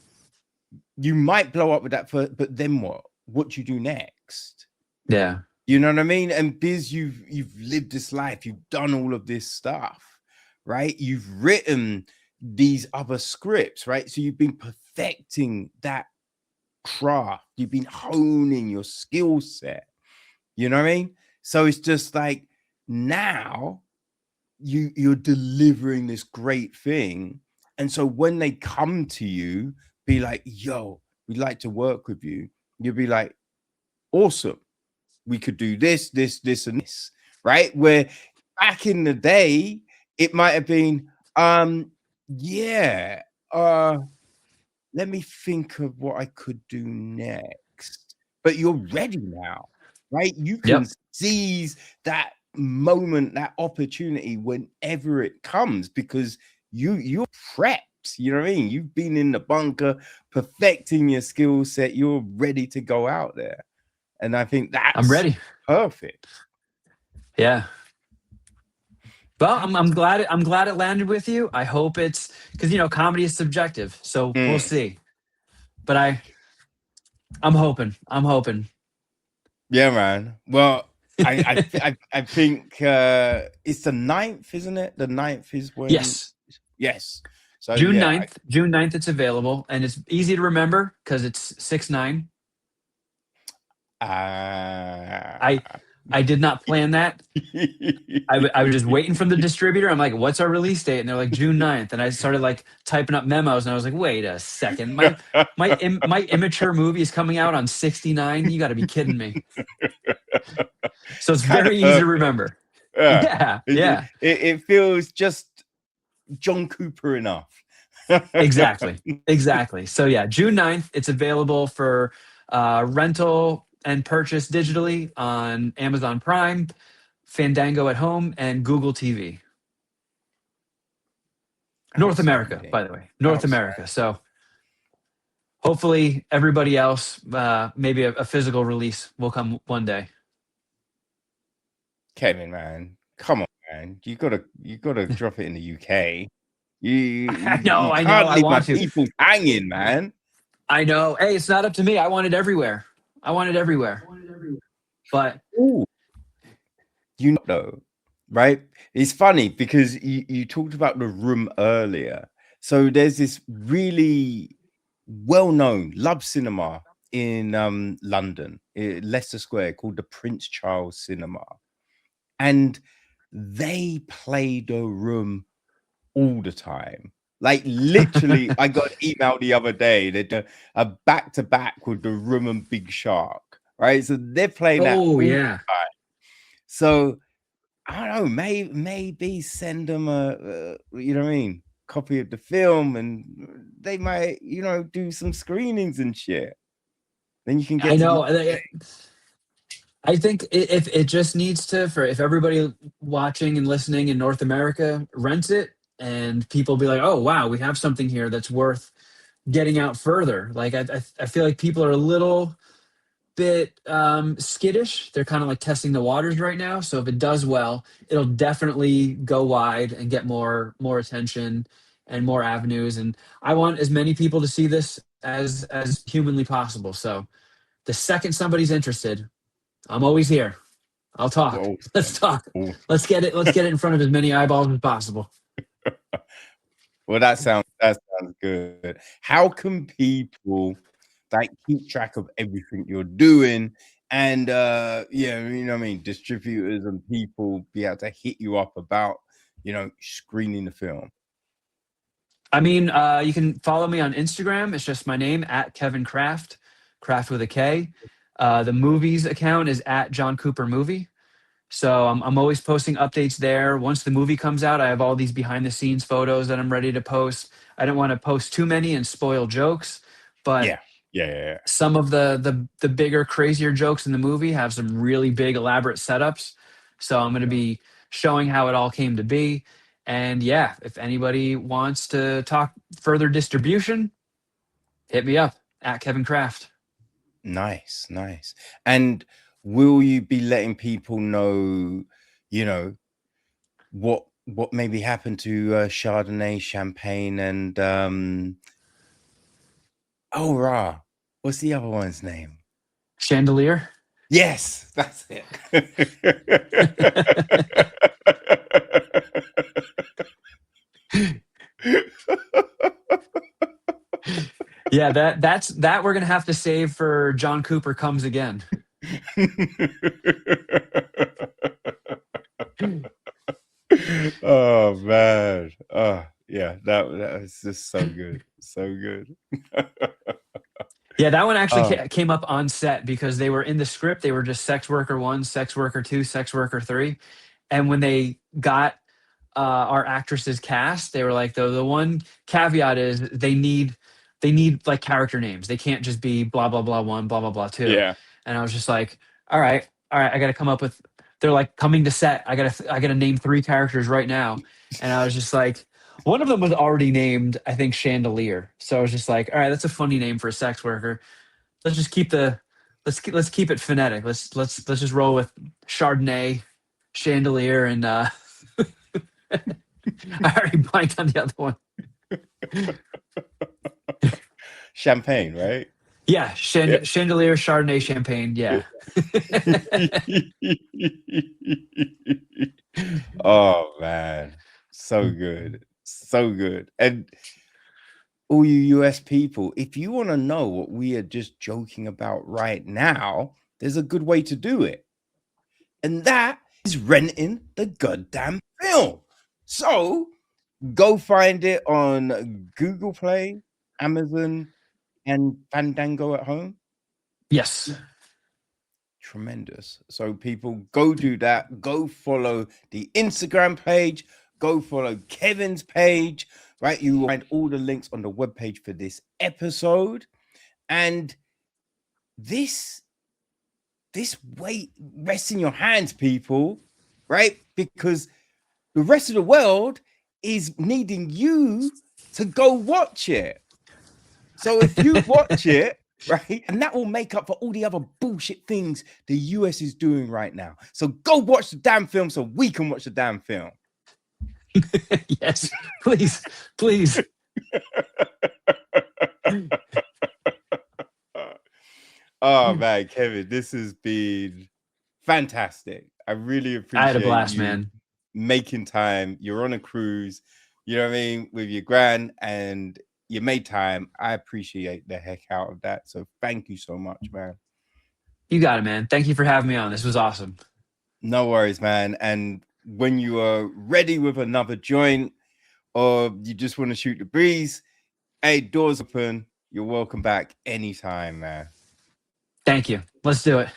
you might blow up with that first, but then what? What do you do next?
Yeah.
You know what I mean? And because you've lived this life, you've done all of this stuff, right? You've written these other scripts, right? So you've been perfecting that craft, you've been honing your skill set. You know what I mean? So it's just like now you're delivering this great thing. And so when they come to you, be like, yo, we'd like to work with you. You'll be like, awesome. We could do this, this, and this, right? Where back in the day, it might have been, yeah, let me think of what I could do next. But you're ready now, right? You can
Yep.
seize that moment, that opportunity whenever it comes because you're prepped. You know what I mean? You've been in the bunker, perfecting your skill set. You're ready to go out there, and I think
I'm
that's
ready.
perfect.
Yeah. Well, I'm glad it landed with you. I hope it's because comedy is subjective, so we'll
Mm.
see. But I'm hoping. I'm hoping.
Yeah, man. Well, I think it's the 9th, isn't it? The 9th is when.
Yes.
Yes. So
June
yeah,
9th. June 9th it's available and it's easy to remember because it's 6/9. I
uh,
I did not plan that. I was just waiting from the distributor. I'm like, what's our release date? And they're like June 9th. And I started like typing up memos and I was like, wait a second. My immature movie is coming out on 69. You got to be kidding me. So it's
kind of
very easy to
perfect.
remember.
Yeah.
Yeah.
It,
Yeah.
it feels just John Cooper enough.
Exactly. Exactly. So yeah, June 9th, it's available for rental and purchase digitally on Amazon Prime, Fandango at Home, and Google TV. North America,
Outstanding.
by the way, North
Outstanding.
America. So hopefully everybody else, maybe a physical release will come one day.
Kevin, man. Come on, man. You gotta drop it in the UK. You
I
you,
know,
you
I know,
can't
I
leave my
want to.
people hanging, man.
I know. Hey, it's not up to me. I want it everywhere. I want it everywhere. But
Ooh, you know, right? It's funny because you talked about The Room earlier. So there's this really well-known love cinema in London, Leicester Square, called the Prince Charles Cinema, and they play The Room all the time. Like literally, I got an email the other day that a back-to-back with The Room and Big Shark, right? So they're playing that
oh
all.
yeah.
So I don't know, maybe send them you know what I mean, copy of the film, and they might, you know, do some screenings and shit. Then you can
I
get to
know. I think if it just needs to, for if everybody watching and listening in North America rents it, and people be like, oh wow, we have something here that's worth getting out further. Like I feel like people are a little bit skittish. They're kind of like testing the waters right now. So if it does well, it'll definitely go wide and get more attention and more avenues. And I want as many people to see this as humanly possible. So the second somebody's interested, I'm always here. I'll talk. Let's
awesome.
talk.
Awesome.
Let's get it. Let's get it in front of as many eyeballs as possible.
Well, that sounds good. How can people like keep track of everything you're doing, and yeah, you know what I mean, distributors and people be able to hit you up about, you know, screening the film?
I mean, you can follow me on Instagram. It's just my name at Kevin Kraft, Kraft with a K. The movies account is at John Cooper Movie. So I'm always posting updates there. Once the movie comes out, I have all these behind the scenes photos that I'm ready to post. I don't want to post too many and spoil jokes, but
Yeah, yeah.
some of the bigger, crazier jokes in the movie have some really big, elaborate setups. So I'm going to be showing how it all came to be. And yeah, if anybody wants to talk further distribution, hit me up at Kevin Kraft.
Nice, nice. And will you be letting people know, you know, what maybe happened to Chardonnay, Champagne, and oh rah, what's the other one's name?
Chandelier.
Yes, that's it.
Yeah, that we're gonna have to save for John Cooper Comes Again.
Oh man. Oh yeah, that was just so good. So good.
Yeah, that one actually
Oh
came up on set because they were in the script. They were just sex worker one, sex worker two, sex worker three, and when they got our actresses cast, they were like, the one caveat is they need like character names. They can't just be blah blah blah one, blah blah blah two.
yeah.
And I was just like, all right, I got to come up with. They're like coming to set. I gotta name three characters right now, and I was just like, one of them was already named, I think, Chandelier. So I was just like, all right, that's a funny name for a sex worker. Let's just keep let's keep it phonetic. Let's just roll with Chardonnay, Chandelier, and I already blanked on the other one.
Champagne, right?
Yeah,
Yeah.
Chandelier, Chardonnay, Champagne. Yeah.
Oh man, so good, so good. And all you US people, if you want to know what we are just joking about right now, there's a good way to do it, and that is renting the goddamn film. So go find it on Google Play, Amazon, and Fandango at home.
Yes.
Tremendous. So people go do that. Go follow the Instagram page. Go follow Kevin's page. Right, you will find all the links on the webpage for this episode. And this weight rests in your hands, people. Right, because the rest of the world is needing you to go watch it. So if you watch it, right, and that will make up for all the other bullshit things the US is doing right now. So go watch the damn film so we can watch the damn film.
Yes. Please. Please.
Oh man, Kevin, this has been fantastic. I really
I had a
appreciate
blast,
you
man.
making time. You're on a cruise, you know what I mean, with your gran, and you made time. I appreciate the heck out of that. So thank you so much, man.
You got it, man. Thank you for having me on. This was awesome.
No worries, man. And when you are ready with another joint, or you just want to shoot the breeze, hey, doors open. You're welcome back anytime, man.
Thank you. Let's do it.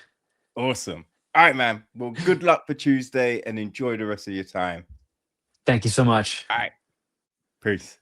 Awesome. All right, man. Well, good luck for Tuesday and enjoy the rest of your time.
Thank you so much.
All right. Peace.